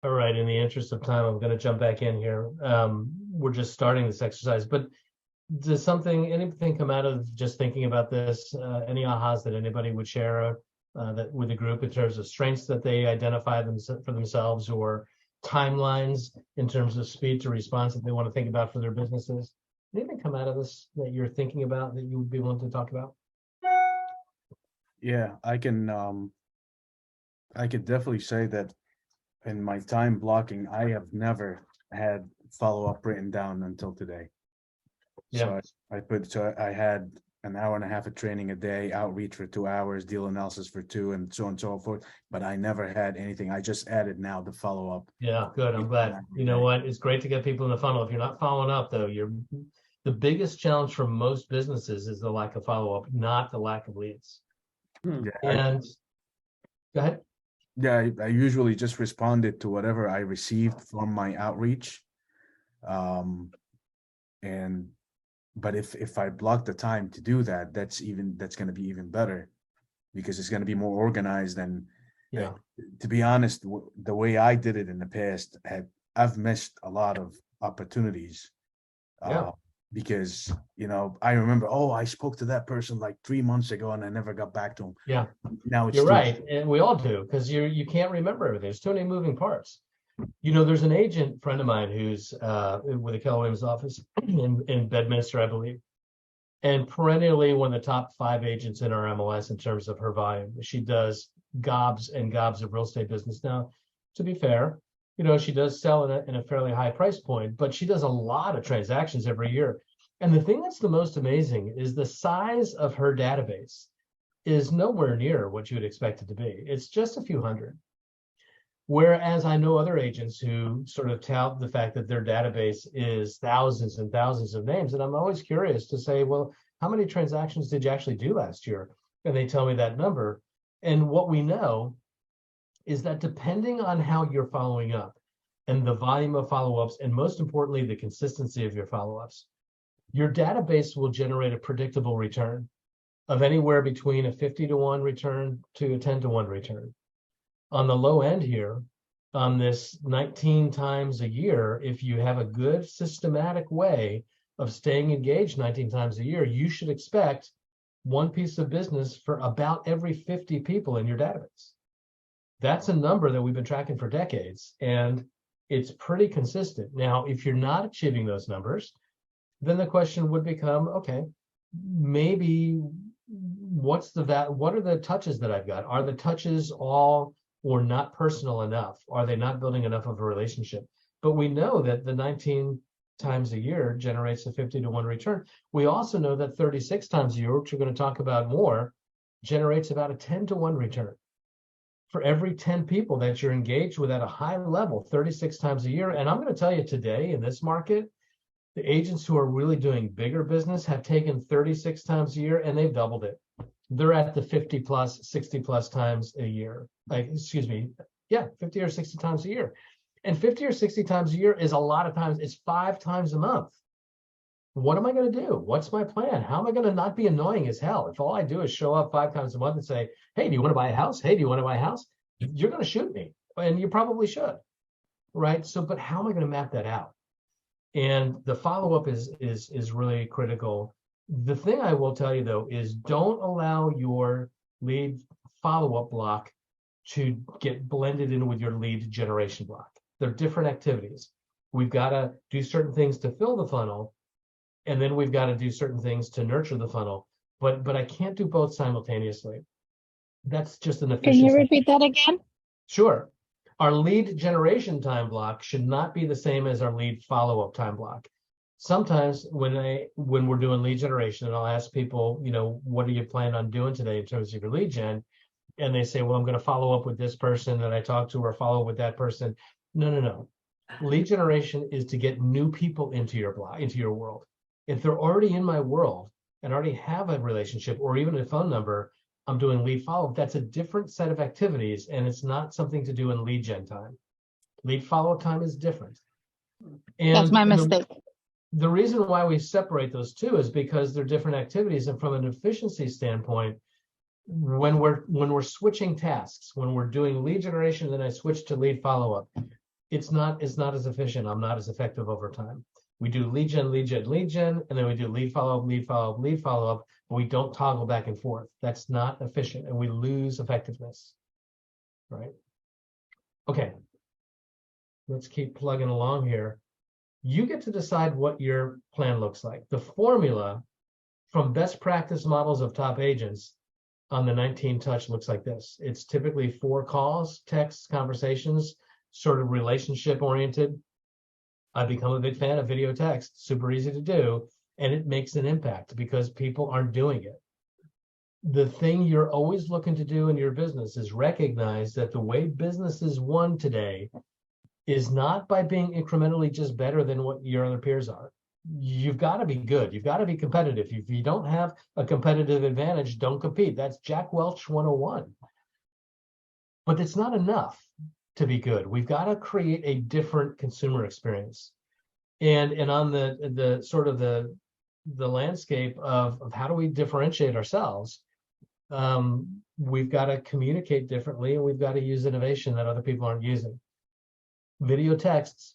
All right, in the interest of time, I'm going to jump back in here. We're just starting this exercise, but does anything come out of just thinking about this? Any ahas that anybody would share that with the group in terms of strengths that they identify for themselves, or timelines in terms of speed to response that they want to think about for their businesses? Anything come out of this that you're thinking about that you would be willing to talk about? Yeah, I could definitely say that in my time blocking, I have never had follow-up written down until today. Yeah. So I had an hour and a half of training a day, outreach for 2 hours, deal analysis for 2, and so on and so forth. But I never had anything. I just added now the follow-up. Yeah, good. I'm glad. You know what? It's great to get people in the funnel. If you're not following up, though, the biggest challenge for most businesses is the lack of follow-up, not the lack of leads. Yeah, And go ahead. Yeah, I usually just responded to whatever I received from my outreach. And but if I block the time to do that, that's going to be even better, because it's going to be more organized. And Yeah. to be honest, the way I did it in the past, I've missed a lot of opportunities. Yeah. Because, I remember, oh, I spoke to that person like 3 months ago and I never got back to him. Yeah. Now it's You're right. And we all do, because you can't remember everything. There's too many moving parts. There's an agent friend of mine who's with the Keller Williams office in Bedminster, I believe, and perennially one of the top 5 agents in our MLS in terms of her volume. She does gobs and gobs of real estate business. Now, to be fair, she does sell in a fairly high price point, but she does a lot of transactions every year. And the thing that's the most amazing is the size of her database is nowhere near what you would expect it to be. It's just a few hundred. Whereas I know other agents who sort of tout the fact that their database is thousands and thousands of names. And I'm always curious to say, well, how many transactions did you actually do last year? And they tell me that number. And what we know is that depending on how you're following up and the volume of follow-ups, and most importantly, the consistency of your follow-ups, your database will generate a predictable return of anywhere between a 50-to-1 return to a 10-to-1 return. On the low end here, on this 19 times a year, if you have a good systematic way of staying engaged 19 times a year, you should expect one piece of business for about every 50 people in your database. That's a number that we've been tracking for decades, and it's pretty consistent. Now, if you're not achieving those numbers, then the question would become, okay, maybe what are the touches that I've got? Are the touches all or not personal enough? Are they not building enough of a relationship? But we know that the 19 times a year generates a 50-to-1 return. We also know that 36 times a year, which we're going to talk about more, generates about a 10-to-1 return. For every 10 people that you're engaged with at a high level, 36 times a year. And I'm going to tell you today in this market, the agents who are really doing bigger business have taken 36 times a year and they've doubled it. They're at the 50 plus, 60 plus times a year. 50 or 60 times a year. And 50 or 60 times a year is a lot of times. It's 5 times a month. What am I going to do? What's my plan? How am I going to not be annoying as hell? If all I do is show up 5 times a month and say, hey, do you want to buy a house? Hey, do you want to buy a house? You're going to shoot me. And you probably should. Right? So, but how am I going to map that out? And the follow-up is really critical. The thing I will tell you, though, is don't allow your lead follow-up block to get blended in with your lead generation block. They're different activities. We've got to do certain things to fill the funnel, and then we've got to do certain things to nurture the funnel. But I can't do both simultaneously. That's just an efficiency. Can you repeat that again? Sure. Our lead generation time block should not be the same as our lead follow-up time block. Sometimes when we're doing lead generation, and I'll ask people, what do you plan on doing today in terms of your lead gen? And they say, well, I'm going to follow up with this person that I talked to, or follow up with that person. No. Lead generation is to get new people into your block, into your world. If they're already in my world and already have a relationship or even a phone number, I'm doing lead follow-up. That's a different set of activities, and it's not something to do in lead gen time. Lead follow-up time is different. And that's my mistake. The reason why we separate those two is because they're different activities, and from an efficiency standpoint, when we're switching tasks, when we're doing lead generation, then I switch to lead follow-up, it's not as efficient. I'm not as effective over time. We do lead gen, and then we do lead follow-up, but we don't toggle back and forth. That's not efficient, and we lose effectiveness, right? Okay, let's keep plugging along here. You get to decide what your plan looks like. The formula from best practice models of top agents on the 19 touch looks like this. It's typically 4 calls, texts, conversations, sort of relationship oriented. I've become a big fan of video text, super easy to do, and it makes an impact because people aren't doing it. The thing you're always looking to do in your business is recognize that the way business is won today is not by being incrementally just better than what your other peers are. You've got to be good. You've got to be competitive. If you don't have a competitive advantage, don't compete. That's Jack Welch 101. but it's not enough to be good. We've got to create a different consumer experience. And on the sort of the landscape of how do we differentiate ourselves, we've got to communicate differently, and we've got to use innovation that other people aren't using. Video texts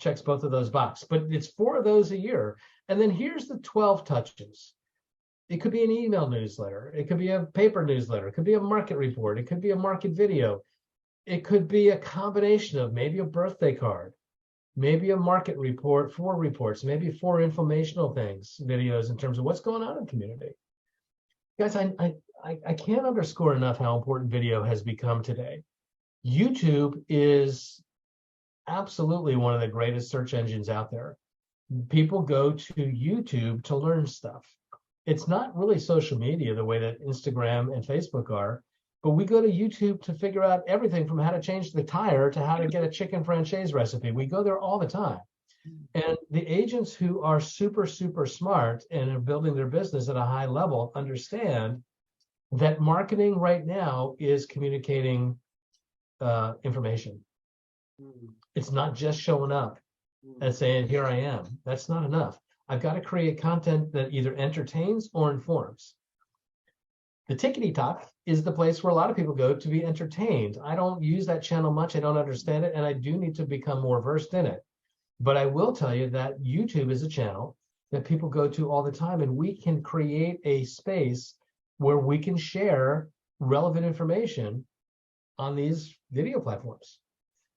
checks both of those boxes, but it's 4 of those a year. And then here's the 12 touches. It could be an email newsletter. It could be a paper newsletter. It could be a market report. It could be a market video. It could be a combination of maybe a birthday card, maybe a market report, 4 reports, maybe 4 informational things, videos in terms of what's going on in the community. Guys, I can't underscore enough how important video has become today. YouTube is absolutely one of the greatest search engines out there. People go to YouTube to learn stuff. It's not really social media the way that Instagram and Facebook are, but we go to YouTube to figure out everything from how to change the tire to how to get a chicken franchise recipe. We go there all the time. And the agents who are super, super smart and are building their business at a high level understand that marketing right now is communicating information. It's not just showing up and saying, here I am. That's not enough. I've got to create content that either entertains or informs. The Tickety Talk is the place where a lot of people go to be entertained. I don't use that channel much. I don't understand it, and I do need to become more versed in it. But I will tell you that YouTube is a channel that people go to all the time, and we can create a space where we can share relevant information on these video platforms.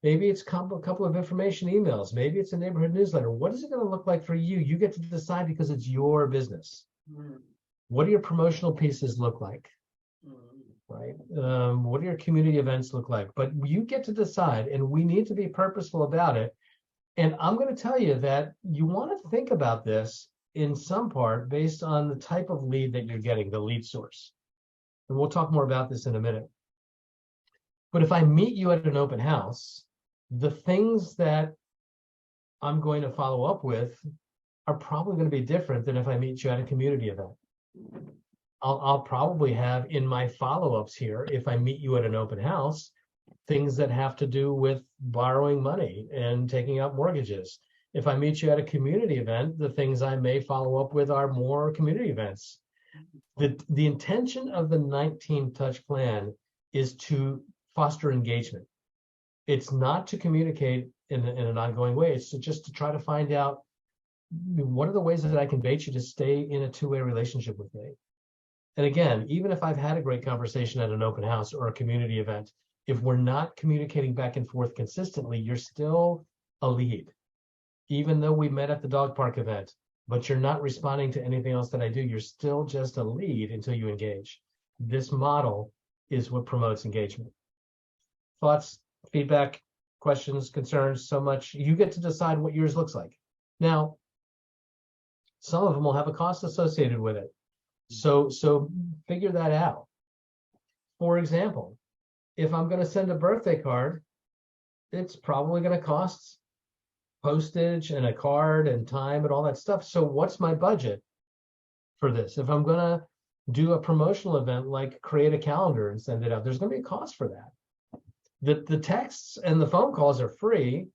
Maybe it's a couple of information emails. Maybe it's a neighborhood newsletter. What is it going to look like for you? You get to decide because it's your business. What do your promotional pieces look like? Right? What do your community events look like? But you get to decide, and we need to be purposeful about it. And I'm going to tell you that you want to think about this in some part based on the type of lead that you're getting, the lead source. And we'll talk more about this in a minute. But if I meet you at an open house, the things that I'm going to follow up with are probably going to be different than if I meet you at a community event. I'll probably have in my follow-ups here, if I meet you at an open house, things that have to do with borrowing money and taking out mortgages. If I meet you at a community event, the things I may follow up with are more community events. The intention of the 19 touch plan is to foster engagement. It's not to communicate in an ongoing way. It's just to try to find out what are the ways that I can bait you to stay in a two-way relationship with me. And again, even if I've had a great conversation at an open house or a community event, if we're not communicating back and forth consistently, you're still a lead. Even though we met at the dog park event, but you're not responding to anything else that I do, you're still just a lead until you engage. This model is what promotes engagement. Thoughts, feedback, questions, concerns, so much. You get to decide what yours looks like. Now, some of them will have a cost associated with it. So figure that out. For example, if I'm going to send a birthday card, it's probably going to cost postage and a card and time and all that stuff. So what's my budget for this? If I'm going to do a promotional event, like create a calendar and send it out, there's going to be a cost for that. The texts and the phone calls are free.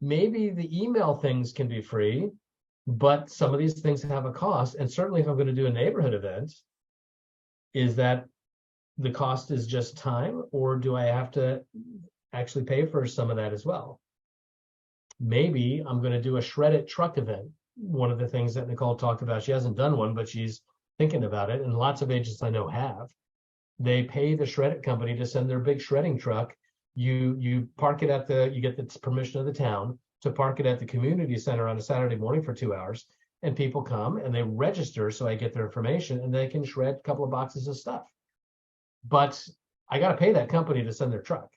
Maybe the email things can be free, but some of these things have a cost. And certainly if I'm going to do a neighborhood event, is that the cost is just time, or do I have to actually pay for some of that as well? Maybe I'm going to do a Shred It truck event. One of the things that Nicole talked about, she hasn't done one, but she's thinking about it. And lots of agents I know have. They pay the Shred It company to send their big shredding truck. You park it you get the permission of the town to park it at the community center on a Saturday morning for 2 hours. And people come and they register, so I get their information and they can shred a couple of boxes of stuff. But I got to pay that company to send their truck.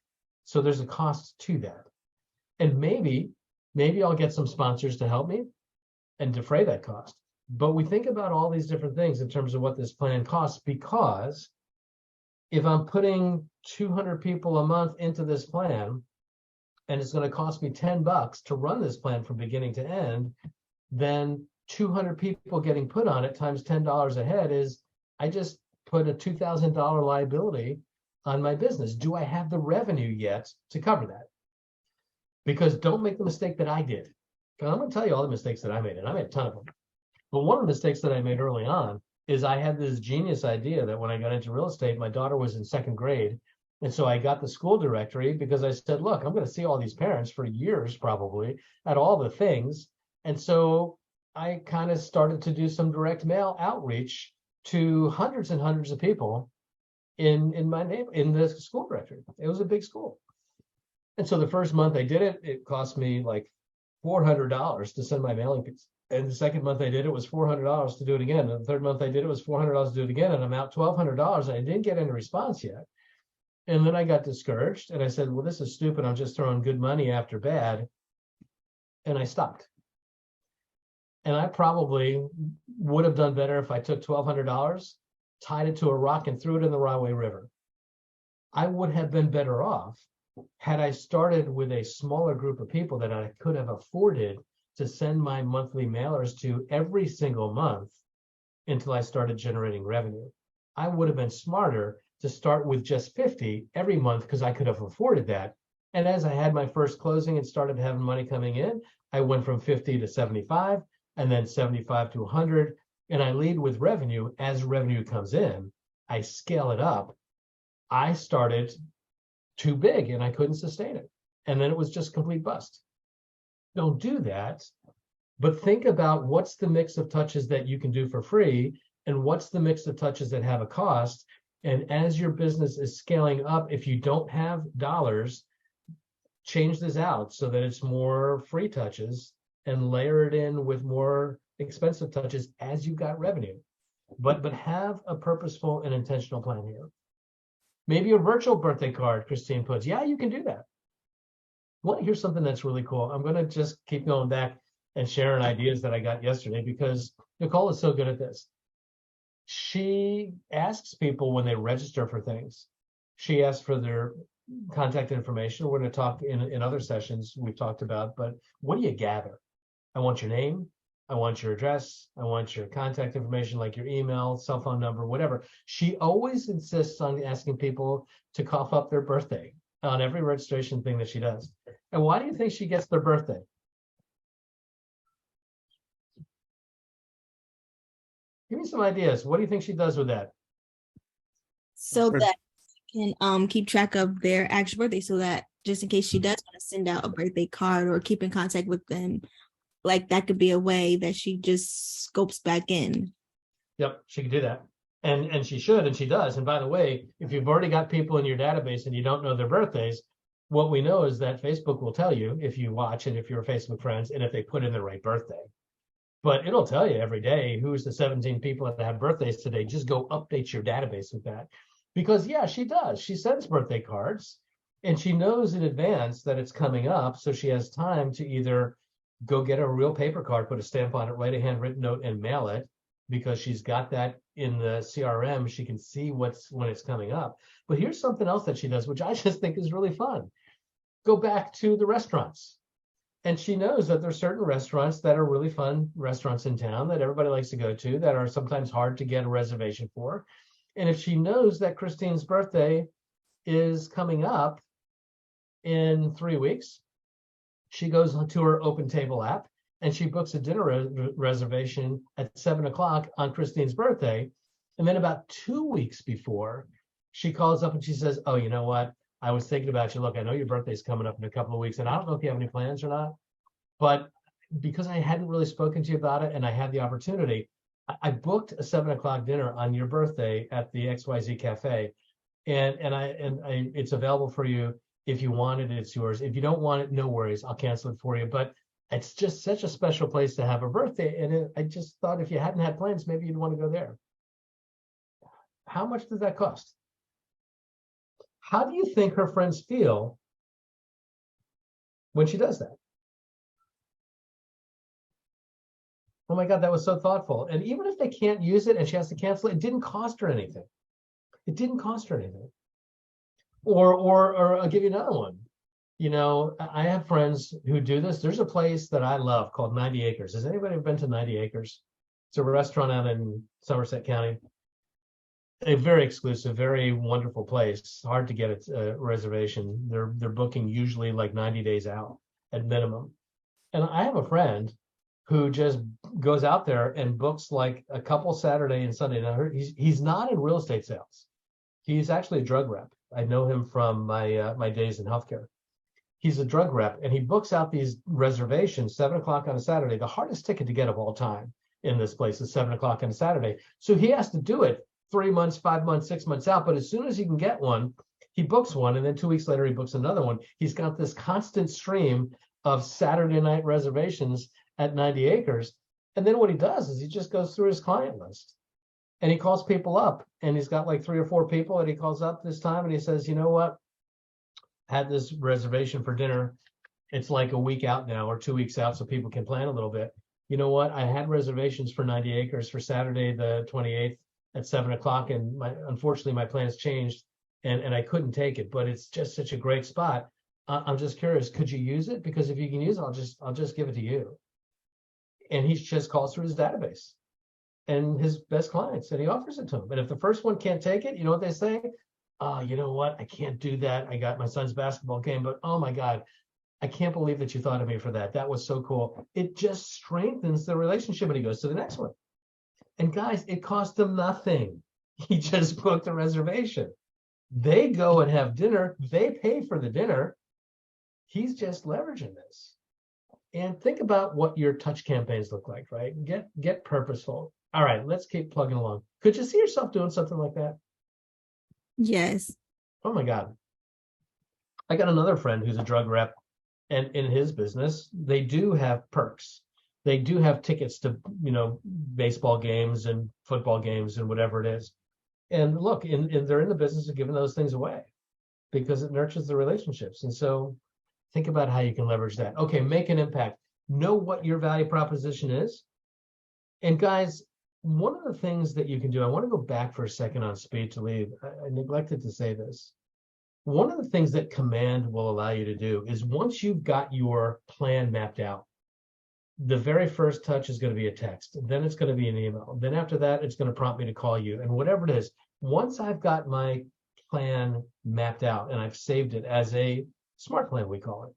So there's a cost to that. And maybe I'll get some sponsors to help me and defray that cost. But we think about all these different things in terms of what this plan costs, because if I'm putting 200 people a month into this plan, and it's going to cost me $10 to run this plan from beginning to end, then 200 people getting put on it times $10 a head is, I just put a $2,000 liability on my business? Do I have the revenue yet to cover that? Because don't make the mistake that I did. And I'm going to tell you all the mistakes that I made, and I made a ton of them. But one of the mistakes that I made early on is I had this genius idea that when I got into real estate, my daughter was in second grade. And so I got the school directory because I said, look, I'm going to see all these parents for years, probably, at all the things. And so I kind of started to do some direct mail outreach to hundreds and hundreds of people in my name, in the school directory. It was a big school. And so the first month I did it, it cost me like $400 to send my mailing piece. And the second month I did it was $400 to do it again. And the third month I did it was $400 to do it again. And I'm out $1,200 and I didn't get any response yet. And then I got discouraged and I said, well, this is stupid. I'm just throwing good money after bad. And I stopped. And I probably would have done better if I took $1,200, tied it to a rock and threw it in the Rahway River. I would have been better off had I started with a smaller group of people that I could have afforded to send my monthly mailers to every single month until I started generating revenue. I would have been smarter to start with just 50 every month because I could have afforded that. And as I had my first closing and started having money coming in, I went from 50 to 75 and then 75 to 100. And I lead with revenue. As revenue comes in, I scale it up. I started too big and I couldn't sustain it. And then it was just complete bust. Don't do that, but think about what's the mix of touches that you can do for free and what's the mix of touches that have a cost. And as your business is scaling up, if you don't have dollars, change this out so that it's more free touches and layer it in with more expensive touches as you got revenue. But have a purposeful and intentional plan here. Maybe a virtual birthday card, Christine puts. Yeah, you can do that. Want to hear something that's really cool? I'm going to just keep going back and sharing ideas that I got yesterday because Nicole is so good at this. She asks people when they register for things, she asks for their contact information. We're going to talk in other sessions we've talked about, but what do you gather? I want your name. I want your address. I want your contact information, like your email, cell phone number, whatever. She always insists on asking people to cough up their birthday on every registration thing that she does. And why do you think she gets their birthday? Give me some ideas. What do you think she does with that? So that you can keep track of their actual birthday, so that just in case she does want to send out a birthday card or keep in contact with them, like that could be a way that she just scopes back in. Yep, she can do that. And she should, and she does. And by the way, if you've already got people in your database and you don't know their birthdays, what we know is that Facebook will tell you if you watch and if you're Facebook friends and if they put in the right birthday. But it'll tell you every day who's the 17 people that have birthdays today. Just go update your database with that. Because yeah, she does. She sends birthday cards and she knows in advance that it's coming up. So she has time to either go get a real paper card, put a stamp on it, write a handwritten note and mail it, because she's got that in the CRM. She can see when it's coming up. But here's something else that she does, which I just think is really fun. Go back to the restaurants. And she knows that there's certain restaurants that are really fun restaurants in town that everybody likes to go to that are sometimes hard to get a reservation for. And if she knows that Christine's birthday is coming up in 3 weeks, she goes to her Open Table app and she books a dinner reservation at 7 o'clock on Christine's birthday. And then about 2 weeks before, she calls up and she says, oh, you know what? I was thinking about you. Look, I know your birthday's coming up in a couple of weeks, and I don't know if you have any plans or not, but because I hadn't really spoken to you about it and I had the opportunity, I booked a 7 o'clock dinner on your birthday at the XYZ Cafe. And it's available for you. If you want it, it's yours. If you don't want it, no worries. I'll cancel it for you. But it's just such a special place to have a birthday. And I just thought if you hadn't had plans, maybe you'd want to go there. How much does that cost? How do you think her friends feel when she does that? Oh my God, that was so thoughtful. And even if they can't use it and she has to cancel it, it didn't cost her anything. It didn't cost her anything. Or I'll give you another one. You know, I have friends who do this. There's a place that I love called 90 Acres. Has anybody ever been to 90 Acres? It's a restaurant out in Somerset County. A very exclusive, very wonderful place. Hard to get a reservation. They're booking usually like 90 days out at minimum. And I have a friend who just goes out there and books like a couple Saturday and Sunday. Now he's not in real estate sales. He's actually a drug rep. I know him from my days in healthcare. He's a drug rep, and he books out these reservations 7 o'clock on a Saturday. The hardest ticket to get of all time in this place is 7 o'clock on a Saturday. So he has to do it 3 months, 5 months, 6 months out. But as soon as he can get one, he books one, and then 2 weeks later he books another one. He's got this constant stream of Saturday night reservations at 90 acres. And then what he does is he just goes through his client list and he calls people up, and he's got like 3 or 4 people that he calls up this time, and he says, you know what? Had this reservation for dinner. It's like a week out now or 2 weeks out, so people can plan a little bit. You know what? I had reservations for 90 acres for Saturday, the 28th at 7 o'clock. And unfortunately my plans changed and I couldn't take it, but it's just such a great spot. I'm just curious, could you use it? Because if you can use it, I'll just give it to you. And he just calls through his database and his best clients, and he offers it to them. And if the first one can't take it, you know what they say? You know what? I can't do that. I got my son's basketball game, but oh my God, I can't believe that you thought of me for that. That was so cool. It just strengthens the relationship, and he goes to the next one. And guys, it cost him nothing. He just booked a reservation. They go and have dinner. They pay for the dinner. He's just leveraging this. And think about what your touch campaigns look like, right? Get purposeful. All right, let's keep plugging along. Could you see yourself doing something like that? Yes. Oh my God. I got another friend who's a drug rep, and in his business, they do have perks. They do have tickets to, baseball games and football games and whatever it is. And look, they're in the business of giving those things away because it nurtures the relationships. And so think about how you can leverage that. Okay, make an impact. Know what your value proposition is. And guys, one of the things that you can do, I want to go back for a second on Speed to Lead. I neglected to say this. One of the things that Command will allow you to do is once you've got your plan mapped out, the very first touch is going to be a text. Then it's going to be an email. Then after that, it's going to prompt me to call you. And whatever it is, once I've got my plan mapped out and I've saved it as a smart plan, we call it,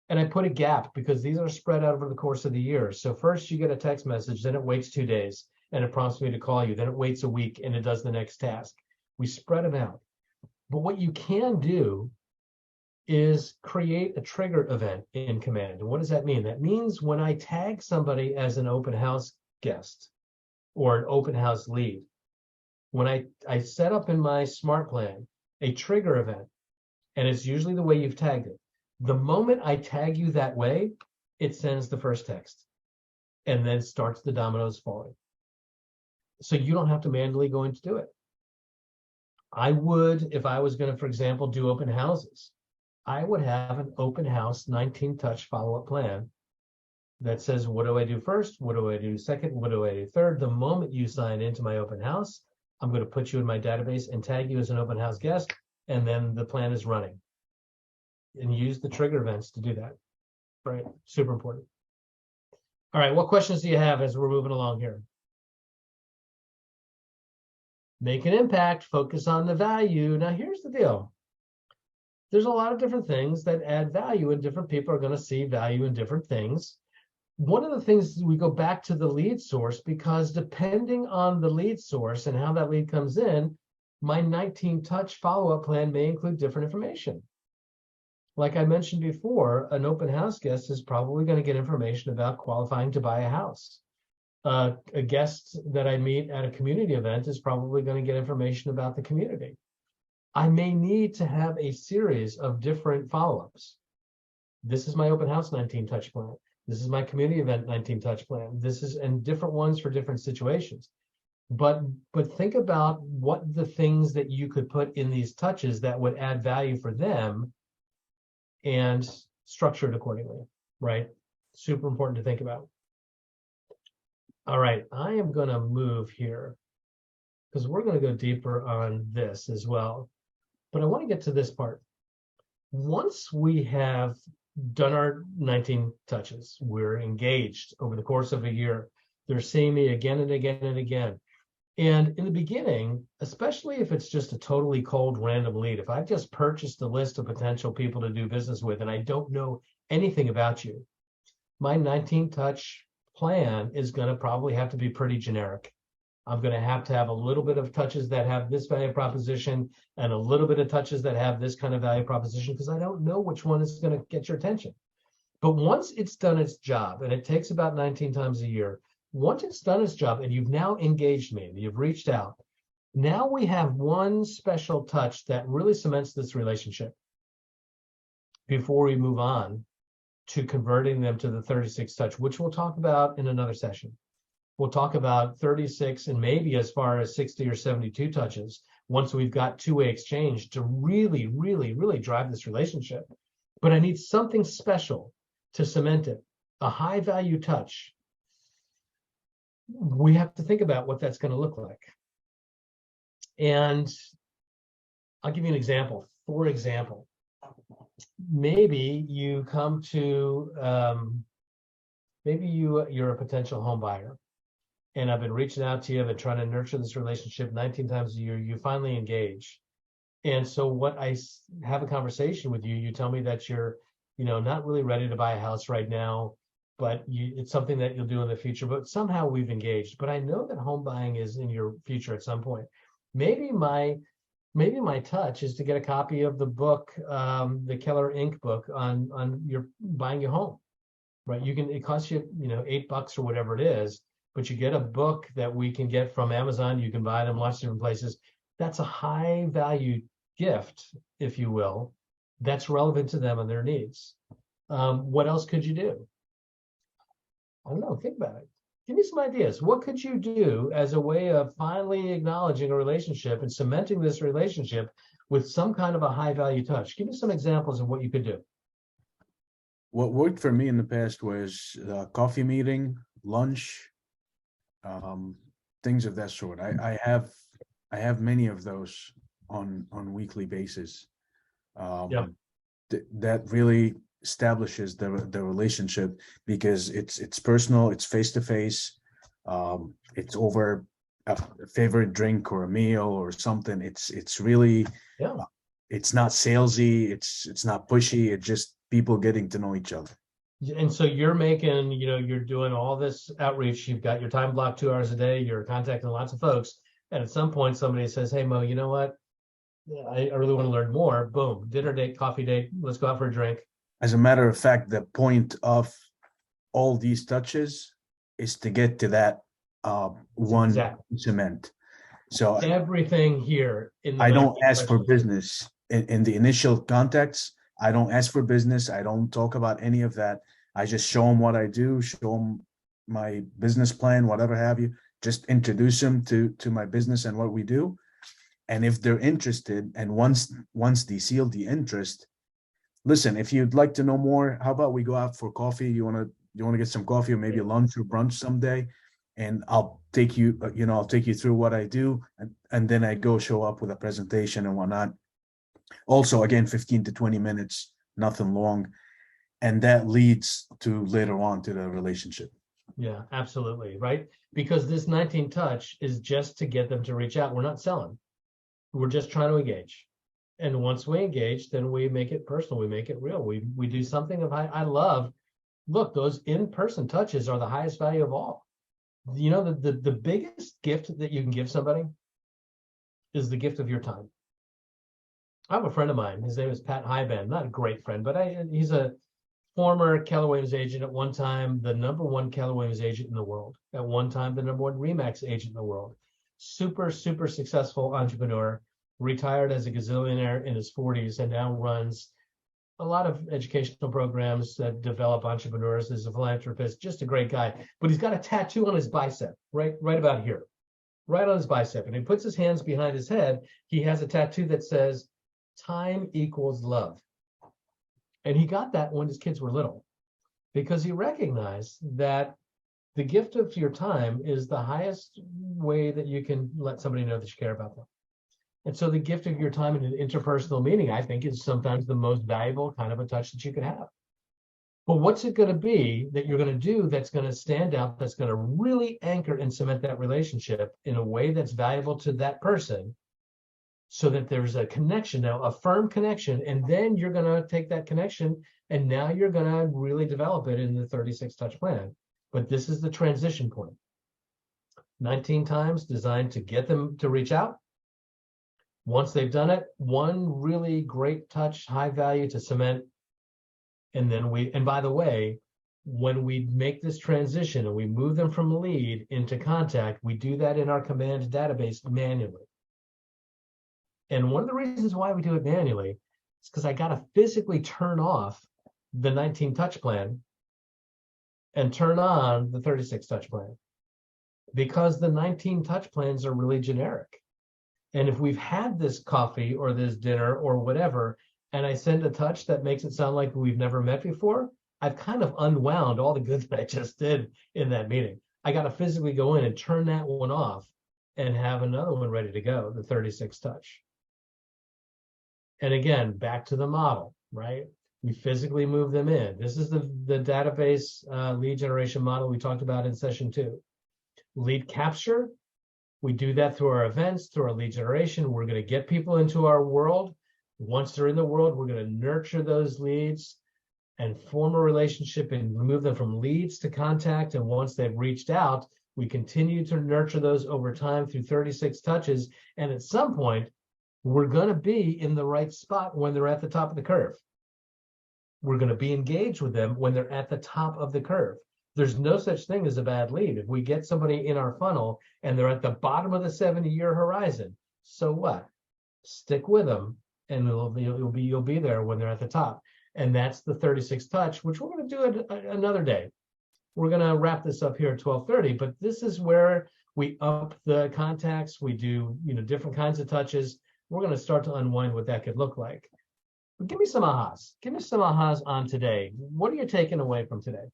and I put a gap because these are spread out over the course of the year. So first you get a text message, then it waits 2 days and it prompts me to call you. Then it waits a week and it does the next task. We spread them out. But what you can do is create a trigger event in Command. And what does that mean? That means when I tag somebody as an open house guest or an open house lead, when I set up in my smart plan a trigger event, and it's usually the way you've tagged it. The moment I tag you that way, it sends the first text and then starts the dominoes falling. So you don't have to manually go in to do it. I would, if I was going to, for example, do open houses, I would have an open house 19 touch follow-up plan that says, what do I do first? What do I do second? What do I do third? The moment you sign into my open house, I'm going to put you in my database and tag you as an open house guest, and then the plan is running. And use the trigger events to do that, right? Super important. All right, what questions do you have as we're moving along here? Make an impact, focus on the value. Now, here's the deal. There's a lot of different things that add value, and different people are going to see value in different things. One of the things is we go back to the lead source, because depending on the lead source and how that lead comes in, my 19 touch follow-up plan may include different information. Like I mentioned before, an open house guest is probably going to get information about qualifying to buy a house. A guest that I meet at a community event is probably going to get information about the community. I may need to have a series of different follow-ups. This is my open house 19 touch plan. This is my community event 19 touch plan. This is, and different ones for different situations. But think about what the things that you could put in these touches that would add value for them and structure it accordingly, right? Super important to think about. All right, I am going to move here because we're going to go deeper on this as well. But I want to get to this part. Once we have done our 19 touches, we're engaged over the course of a year. They're seeing me again and again and again. And in the beginning, especially if it's just a totally cold random lead, if I've just purchased a list of potential people to do business with and I don't know anything about you, my 19 touch plan is going to probably have to be pretty generic. I'm going to have a little bit of touches that have this value proposition and a little bit of touches that have this kind of value proposition, because I don't know which one is going to get your attention. But once it's done its job, and it takes about 19 times a year, once it's done its job and you've now engaged me and you've reached out, now we have one special touch that really cements this relationship before we move on to converting them to the 36 touch, which we'll talk about in another session. We'll talk about 36 and maybe as far as 60 or 72 touches once we've got two-way exchange to really, really, really drive this relationship. But I need something special to cement it, a high value touch. We have to think about what that's going to look like. And I'll give you an example. For example, maybe you come to, maybe you're a potential home buyer, and I've been reaching out to you, I've been trying to nurture this relationship 19 times a year, you finally engage. And so what I have a conversation with you, you tell me that you're, not really ready to buy a house right now, but it's something that you'll do in the future, but somehow we've engaged. But I know that home buying is in your future at some point. Maybe my touch is to get a copy of the book, the Keller Inc. book on your buying your home, right? It costs you, $8 or whatever it is, but you get a book that we can get from Amazon. You can buy them lots of different places. That's a high value gift, if you will, that's relevant to them and their needs. What else could you do? I don't know, think about it. Give me some ideas. What could you do as a way of finally acknowledging a relationship and cementing this relationship with some kind of a high value touch? Give me some examples of what you could do. What worked for me in the past was coffee meeting, lunch, things of that sort. I have many of those on weekly basis. That really establishes the relationship, because it's personal, it's face to face, it's over a favorite drink or a meal or something. It's really, it's not salesy, it's not pushy, it's just people getting to know each other. And so you're making, you're doing all this outreach, you've got your time blocked 2 hours a day, you're contacting lots of folks, and at some point somebody says, hey Mo, you know what, I really want to learn more. Boom, dinner date, coffee date, let's go out for a drink. As a matter of fact, the point of all these touches is to get to that one cement. So everything here I don't ask for business in the initial contacts. I don't ask for business. I don't talk about any of that. I just show them what I do, show them my business plan, whatever have you. Just introduce them to my business and what we do. And if they're interested, and once they seal the interest, listen, if you'd like to know more, how about we go out for coffee? You want to get some coffee or maybe lunch or brunch someday, and I'll take you, I'll take you through what I do, and then I go show up with a presentation and whatnot. Also, again, 15 to 20 minutes, nothing long, and that leads to later on to the relationship. Yeah, absolutely, right? Because this 19 touch is just to get them to reach out. We're not selling. We're just trying to engage. And once we engage, then we make it personal. We make it real. We do something of high. I love, look, those in-person touches are the highest value of all. The biggest gift that you can give somebody is the gift of your time. I have a friend of mine. His name is Pat Highband. Not a great friend, but he's a former Keller Williams agent, at one time the #1 Keller Williams agent in the world. At one time, the #1 RE/MAX agent in the world. Super, super successful entrepreneur. Retired as a gazillionaire in his 40s, and now runs a lot of educational programs that develop entrepreneurs. Is a philanthropist, just a great guy. But he's got a tattoo on his bicep, right about here, right on his bicep. And he puts his hands behind his head. He has a tattoo that says, "Time equals love." And he got that when his kids were little, because he recognized that the gift of your time is the highest way that you can let somebody know that you care about them. And so the gift of your time in an interpersonal meeting, I think, is sometimes the most valuable kind of a touch that you could have. But what's it going to be that you're going to do that's going to stand out, that's going to really anchor and cement that relationship in a way that's valuable to that person, so that there's a connection now, a firm connection, and then you're going to take that connection and now you're going to really develop it in the 36 touch plan. But this is the transition point. 19 times designed to get them to reach out. Once they've done it, one really great touch, high value to cement. And then and by the way, when we make this transition and we move them from lead into contact, we do that in our command database manually. And one of the reasons why we do it manually is because I got to physically turn off the 19 touch plan and turn on the 36 touch plan, because the 19 touch plans are really generic. And if we've had this coffee or this dinner or whatever, and I send a touch that makes it sound like we've never met before, I've kind of unwound all the good that I just did in that meeting. I got to physically go in and turn that one off and have another one ready to go, the 36 touch. And again, back to the model, right? We physically move them in. This is the database lead generation model we talked about in session 2. Lead capture, we do that through our events, through our lead generation. We're going to get people into our world. Once they're in the world, we're going to nurture those leads and form a relationship and move them from leads to contact. And once they've reached out, we continue to nurture those over time through 36 touches. And at some point, we're going to be in the right spot when they're at the top of the curve. We're going to be engaged with them when they're at the top of the curve. There's no such thing as a bad lead. If we get somebody in our funnel and they're at the bottom of the 70-year horizon, so what? Stick with them, and you'll be there when they're at the top. And that's the 36 touch, which we're going to do another day. We're going to wrap this up here at 12:30, but this is where we up the contacts. We do, different kinds of touches. We're going to start to unwind what that could look like. But give me some ahas. Give me some ahas on today. What are you taking away from today?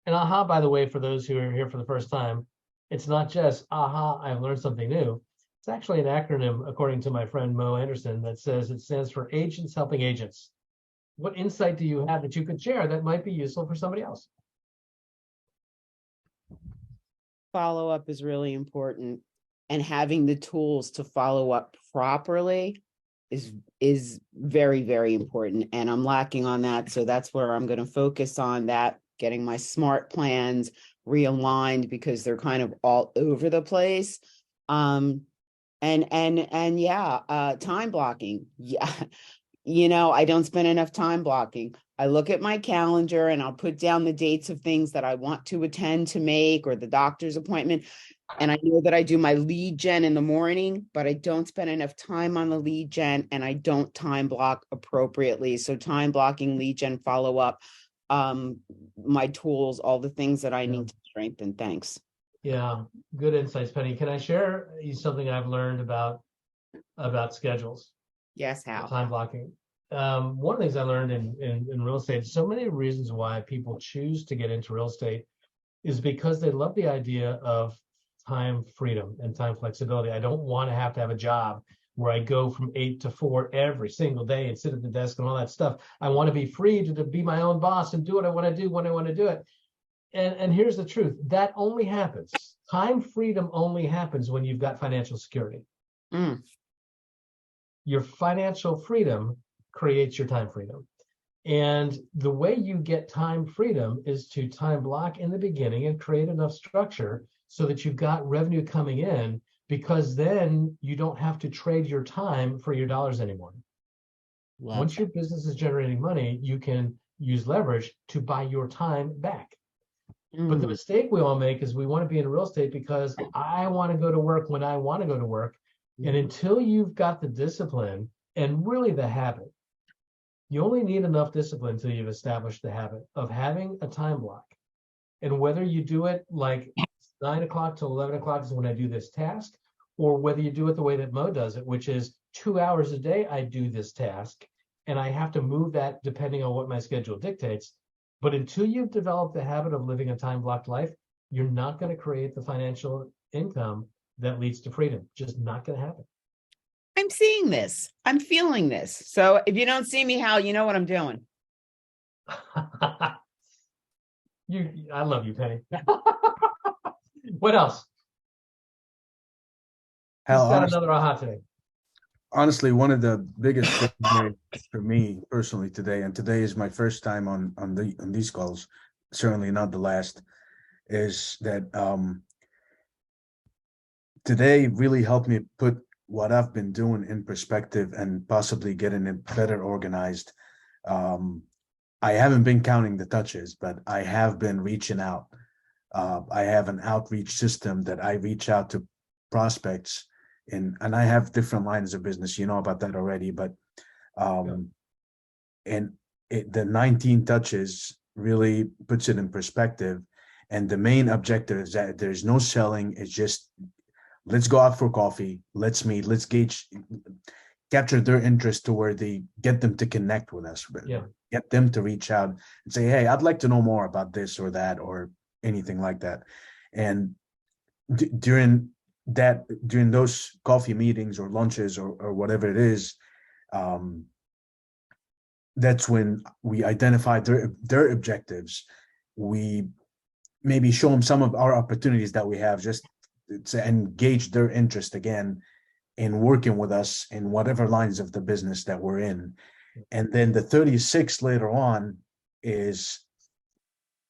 And aha, by the way, for those who are here for the first time, it's not just aha, I've learned something new. It's actually an acronym, according to my friend Mo Anderson, that says it stands for Agents Helping Agents. What insight do you have that you could share that might be useful for somebody else? Follow-up is really important, and having the tools to follow up properly is very, very important. And I'm lacking on that. So that's where I'm going to focus on that, getting my SMART plans realigned, because they're kind of all over the place. Time blocking. Yeah. I don't spend enough time blocking. I look at my calendar and I'll put down the dates of things that I want to attend to make, or the doctor's appointment. And I know that I do my lead gen in the morning, but I don't spend enough time on the lead gen, and I don't time block appropriately. So time blocking, lead gen, follow up, my tools, all the things that I need to strengthen. Thanks. Yeah, good insights, Penny. Can I share something I've learned about schedules? Yes, how? Time blocking. One of the things I learned in real estate, so many reasons why people choose to get into real estate is because they love the idea of time freedom and time flexibility. I don't want to have a job where I go from 8 to 4 every single day and sit at the desk and all that stuff. I want to be free to be my own boss and do what I want to do when I want to do it. And here's the truth. That only happens. Time freedom only happens when you've got financial security. Your financial freedom creates your time freedom. And the way you get time freedom is to time block in the beginning and create enough structure so that you've got revenue coming in, because then you don't have to trade your time for your dollars anymore. Once your business is generating money, you can use leverage to buy your time back. But the mistake we all make is we want to be in real estate because I want to go to work when I want to go to work. And until you've got the discipline and really the habit, you only need enough discipline until you've established the habit of having a time block. And whether you do it like 9 o'clock to 11 o'clock is when I do this task, or whether you do it the way that Mo does it, which is 2 hours a day, I do this task, and I have to move that depending on what my schedule dictates. But until you've developed the habit of living a time-blocked life, you're not going to create the financial income that leads to freedom. Just not going to happen. I'm seeing this. I'm feeling this. So if you don't see me, Hal, you know what I'm doing. I love you, Penny. What else? Hal, Who's got honestly, another aha today? honestly, one of the biggest things for me personally today, and today is my first time on these calls, certainly not the last, is that today really helped me put what I've been doing in perspective and possibly getting it better organized. I haven't been counting the touches, but I have been reaching out. I have an outreach system that I reach out to prospects and I have different lines of business, you know about that already, but and the 19 touches really puts it in perspective. And the main objective is that there's no selling. It's just, let's go out for coffee. Let's meet, let's capture their interest to where they get them to connect with us. Yeah. Get them to reach out and say, hey, I'd like to know more about this or that or anything like that. And during those coffee meetings or lunches or whatever it is, that's when we identify their objectives. We maybe show them some of our opportunities that we have, just to engage their interest again in working with us in whatever lines of the business that we're in. And then the 36 later on is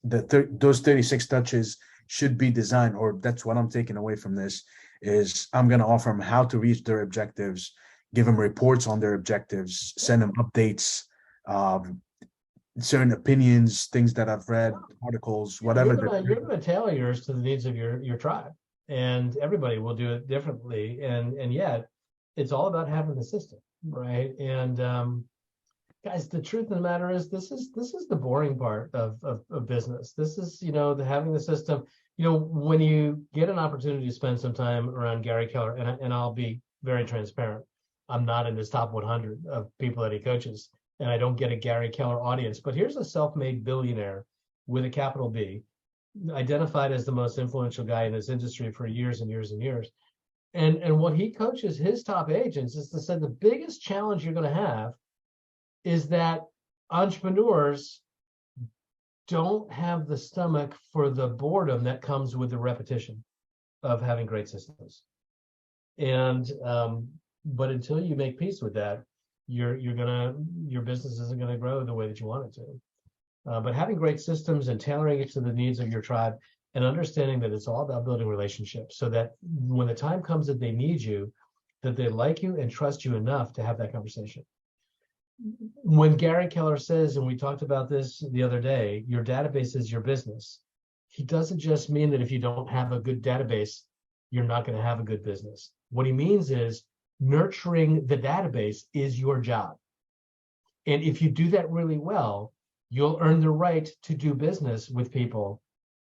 those 36 touches should be designed, or that's what I'm taking away from this, is I'm going to offer them how to reach their objectives, give them reports on their objectives, send them updates, certain opinions, things that I've read, articles, whatever. You're going to tailor yours to the needs of your tribe, and everybody will do it differently. And yet, it's all about having the system, right? And guys, the truth of the matter is, this is the boring part of business. This is, having the system. When you get an opportunity to spend some time around Gary Keller, and I'll be very transparent, I'm not in his top 100 of people that he coaches, and I don't get a Gary Keller audience. But here's a self-made billionaire with a capital B, identified as the most influential guy in this industry for years and years and years. And what he coaches his top agents is to say the biggest challenge you're going to have is that entrepreneurs don't have the stomach for the boredom that comes with the repetition of having great systems. And but until you make peace with that, your business isn't going to grow the way that you want it to. But having great systems and tailoring it to the needs of your tribe, and understanding that it's all about building relationships, so that when the time comes that they need you, that they like you and trust you enough to have that conversation. When Gary Keller says, and we talked about this the other day, your database is your business, he doesn't just mean that if you don't have a good database, you're not going to have a good business. What he means is nurturing the database is your job. And if you do that really well, you'll earn the right to do business with people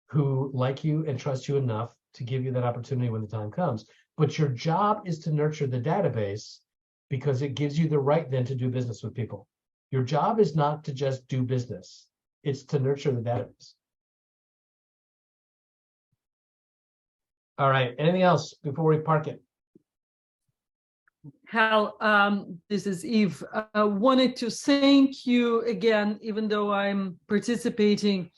who like you and trust you enough to give you that opportunity when the time comes. But your job is to nurture the database, because it gives you the right then to do business with people. Your job is not to just do business. It's to nurture the database. All right, anything else before we park it? Hal, this is Eve. I wanted to thank you again, even though I'm participating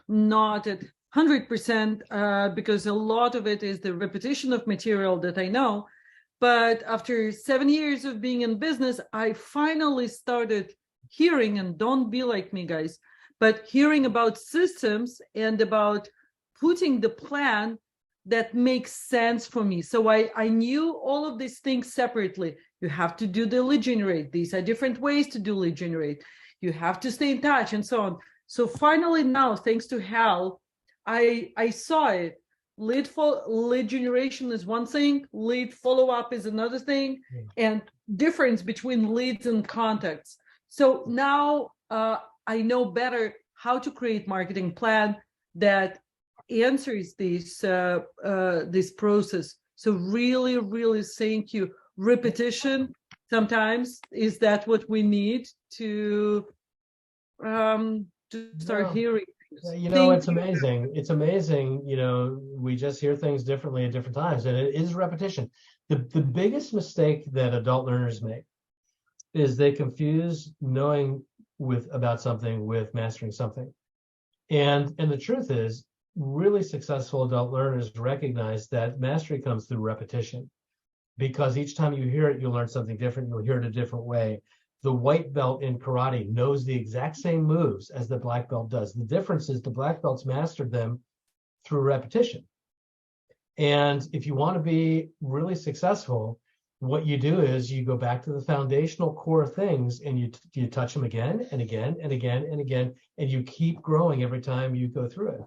not at 100%, because a lot of it is the repetition of material that I know. But after 7 years of being in business, I finally started hearing, and don't be like me, guys, but hearing about systems and about putting the plan that makes sense for me. So I knew all of these things separately. You have to do the lead generate. These are different ways to do lead generate. You have to stay in touch and so on. So finally now, thanks to Hal, I saw it. Lead generation is one thing, lead follow-up is another thing, and difference between leads and contacts. So now I know better how to create marketing plan that answers this process. So really, really thank you. Repetition sometimes is that what we need to start hearing. It's amazing. It's amazing. We just hear things differently at different times, and it is repetition. The biggest mistake that adult learners make is they confuse knowing about something with mastering something. And the truth is, really successful adult learners recognize that mastery comes through repetition, because each time you hear it, you'll learn something different. You'll hear it a different way. The white belt in karate knows the exact same moves as the black belt does. The difference is the black belts mastered them through repetition. And if you want to be really successful, what you do is you go back to the foundational core things, and you touch them again and again and again and again, and you keep growing every time you go through it.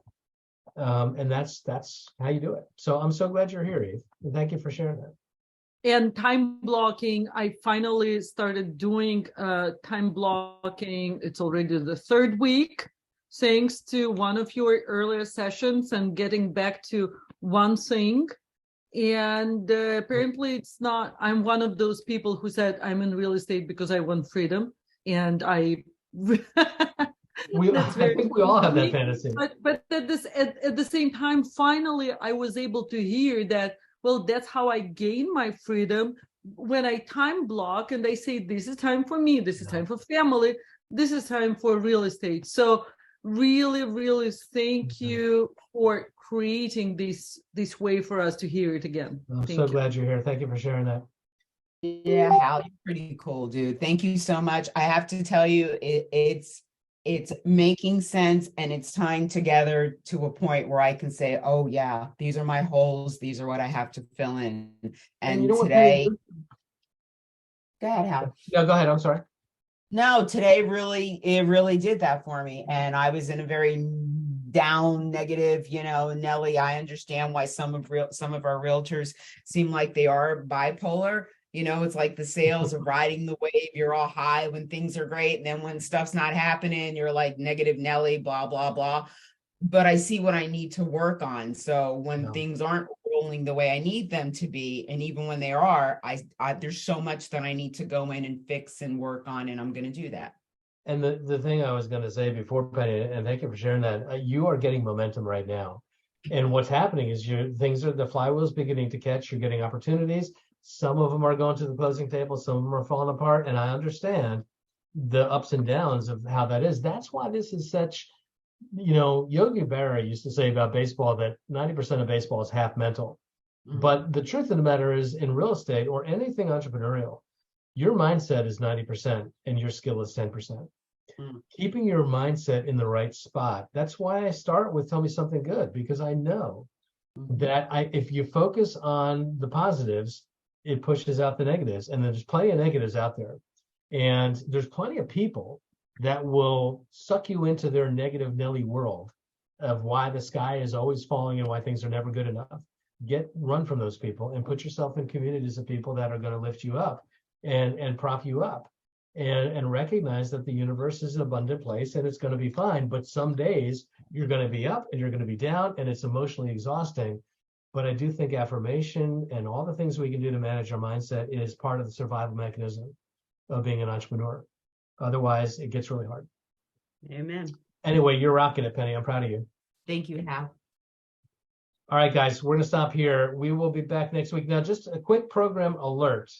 And that's how you do it. So I'm so glad you're here, Eve. And thank you for sharing that. And time blocking, I finally started doing time blocking. It's already the 3rd week, thanks to one of your earlier sessions and getting back to one thing. And apparently it's not, I'm one of those people who said I'm in real estate because I want freedom. And I I think we all have that fantasy. But at the same time, finally, I was able to hear that, well, that's how I gain my freedom when I time block and I say, this is time for me, this is time for family, this is time for real estate. So really, really thank you for creating this way for us to hear it again. I'm so glad you're here. Thank you for sharing that. Yeah, Hal, you're pretty cool, dude. Thank you so much. I have to tell you, it's making sense, and it's tying together to a point where I can say, oh yeah, these are my holes, these are what I have to fill in. And today, go ahead, Hal. Yeah, go ahead. I'm sorry. No, today it really did that for me. And I was in a very down, negative, Nelly, I understand why some of our realtors seem like they are bipolar. It's like the sales of riding the wave. You're all high when things are great. And then when stuff's not happening, you're like negative Nelly, blah, blah, blah. But I see what I need to work on. So when things aren't rolling the way I need them to be, and even when they are, there's so much that I need to go in and fix and work on, and I'm going to do that. And the thing I was going to say before, Penny, and thank you for sharing that, you are getting momentum right now. And what's happening is the flywheel's beginning to catch. You're getting opportunities. Some of them are going to the closing table. Some of them are falling apart. And I understand the ups and downs of how that is. That's why this is such, Yogi Berra used to say about baseball that 90% of baseball is half mental. Mm-hmm. But the truth of the matter is, in real estate or anything entrepreneurial, your mindset is 90% and your skill is 10%. Keeping your mindset in the right spot. That's why I start with tell me something good, because I know that if you focus on the positives, it pushes out the negatives. And there's plenty of negatives out there. And there's plenty of people that will suck you into their negative Nelly world of why the sky is always falling and why things are never good enough. Run from those people and put yourself in communities of people that are going to lift you up and prop you up. And recognize that the universe is an abundant place and it's going to be fine. But some days you're going to be up and you're going to be down, and it's emotionally exhausting. But I do think affirmation and all the things we can do to manage our mindset is part of the survival mechanism of being an entrepreneur. Otherwise, it gets really hard. Amen. Anyway, you're rocking it, Penny. I'm proud of you. Thank you, Hal. All right, guys, we're going to stop here. We will be back next week. Now, just a quick program alert.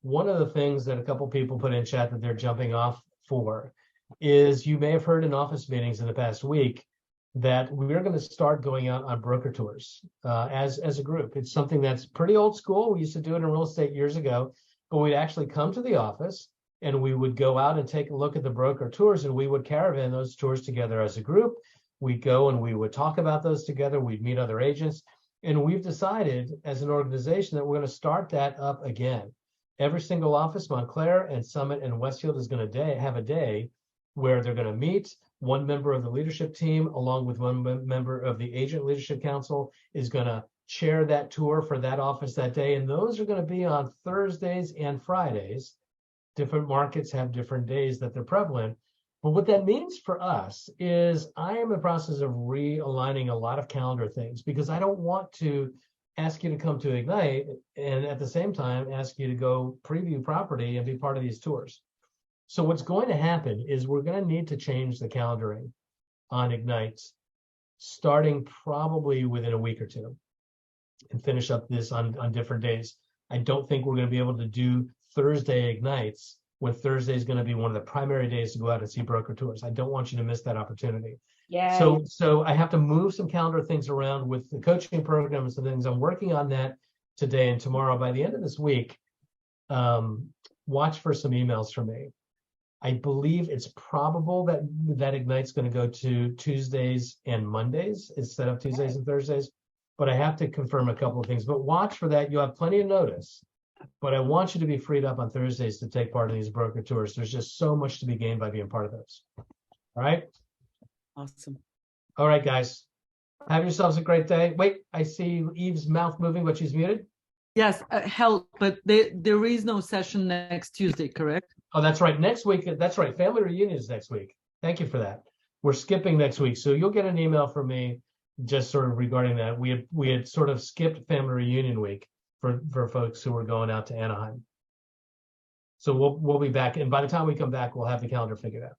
One of the things that a couple people put in chat that they're jumping off for is, you may have heard in office meetings in the past week that we're going to start going out on broker tours as a group. It's something that's pretty old school. We used to do it in real estate years ago, but we'd actually come to the office and we would go out and take a look at the broker tours, and we would caravan those tours together as a group. We'd go and we would talk about those together. We'd meet other agents. And we've decided as an organization that we're going to start that up again. Every single office, Montclair and Summit and Westfield, is going to have a day where they're going to meet. One member of the leadership team, along with one member of the Agent Leadership Council, is going to chair that tour for that office that day. And those are going to be on Thursdays and Fridays. Different markets have different days that they're prevalent. But what that means for us is I am in the process of realigning a lot of calendar things, because I don't want to ask you to come to Ignite and at the same time ask you to go preview property and be part of these tours. So what's going to happen is we're going to need to change the calendaring on Ignite starting probably within a week or two and finish up this on different days. I don't think we're going to be able to do Thursday Ignites when Thursday is going to be one of the primary days to go out and see broker tours. I don't want you to miss that opportunity. Yeah. So I have to move some calendar things around with the coaching program and some things. I'm working on that today and tomorrow. By the end of this week, watch for some emails from me. I believe it's probable that Ignite's going to go to Tuesdays and Mondays instead of Tuesdays and Thursdays, but I have to confirm a couple of things. But watch for that. You have plenty of notice, but I want you to be freed up on Thursdays to take part in these broker tours. There's just so much to be gained by being part of those. All right. Awesome. All right, guys. Have yourselves a great day. Wait, I see Eve's mouth moving, but she's muted. Yes, help, but there is no session next Tuesday, correct? Oh, that's right. Next week, that's right. Family reunion is next week. Thank you for that. We're skipping next week. So you'll get an email from me just sort of regarding that. We had sort of skipped family reunion week for folks who were going out to Anaheim. So we'll be back. And by the time we come back, we'll have the calendar figured out.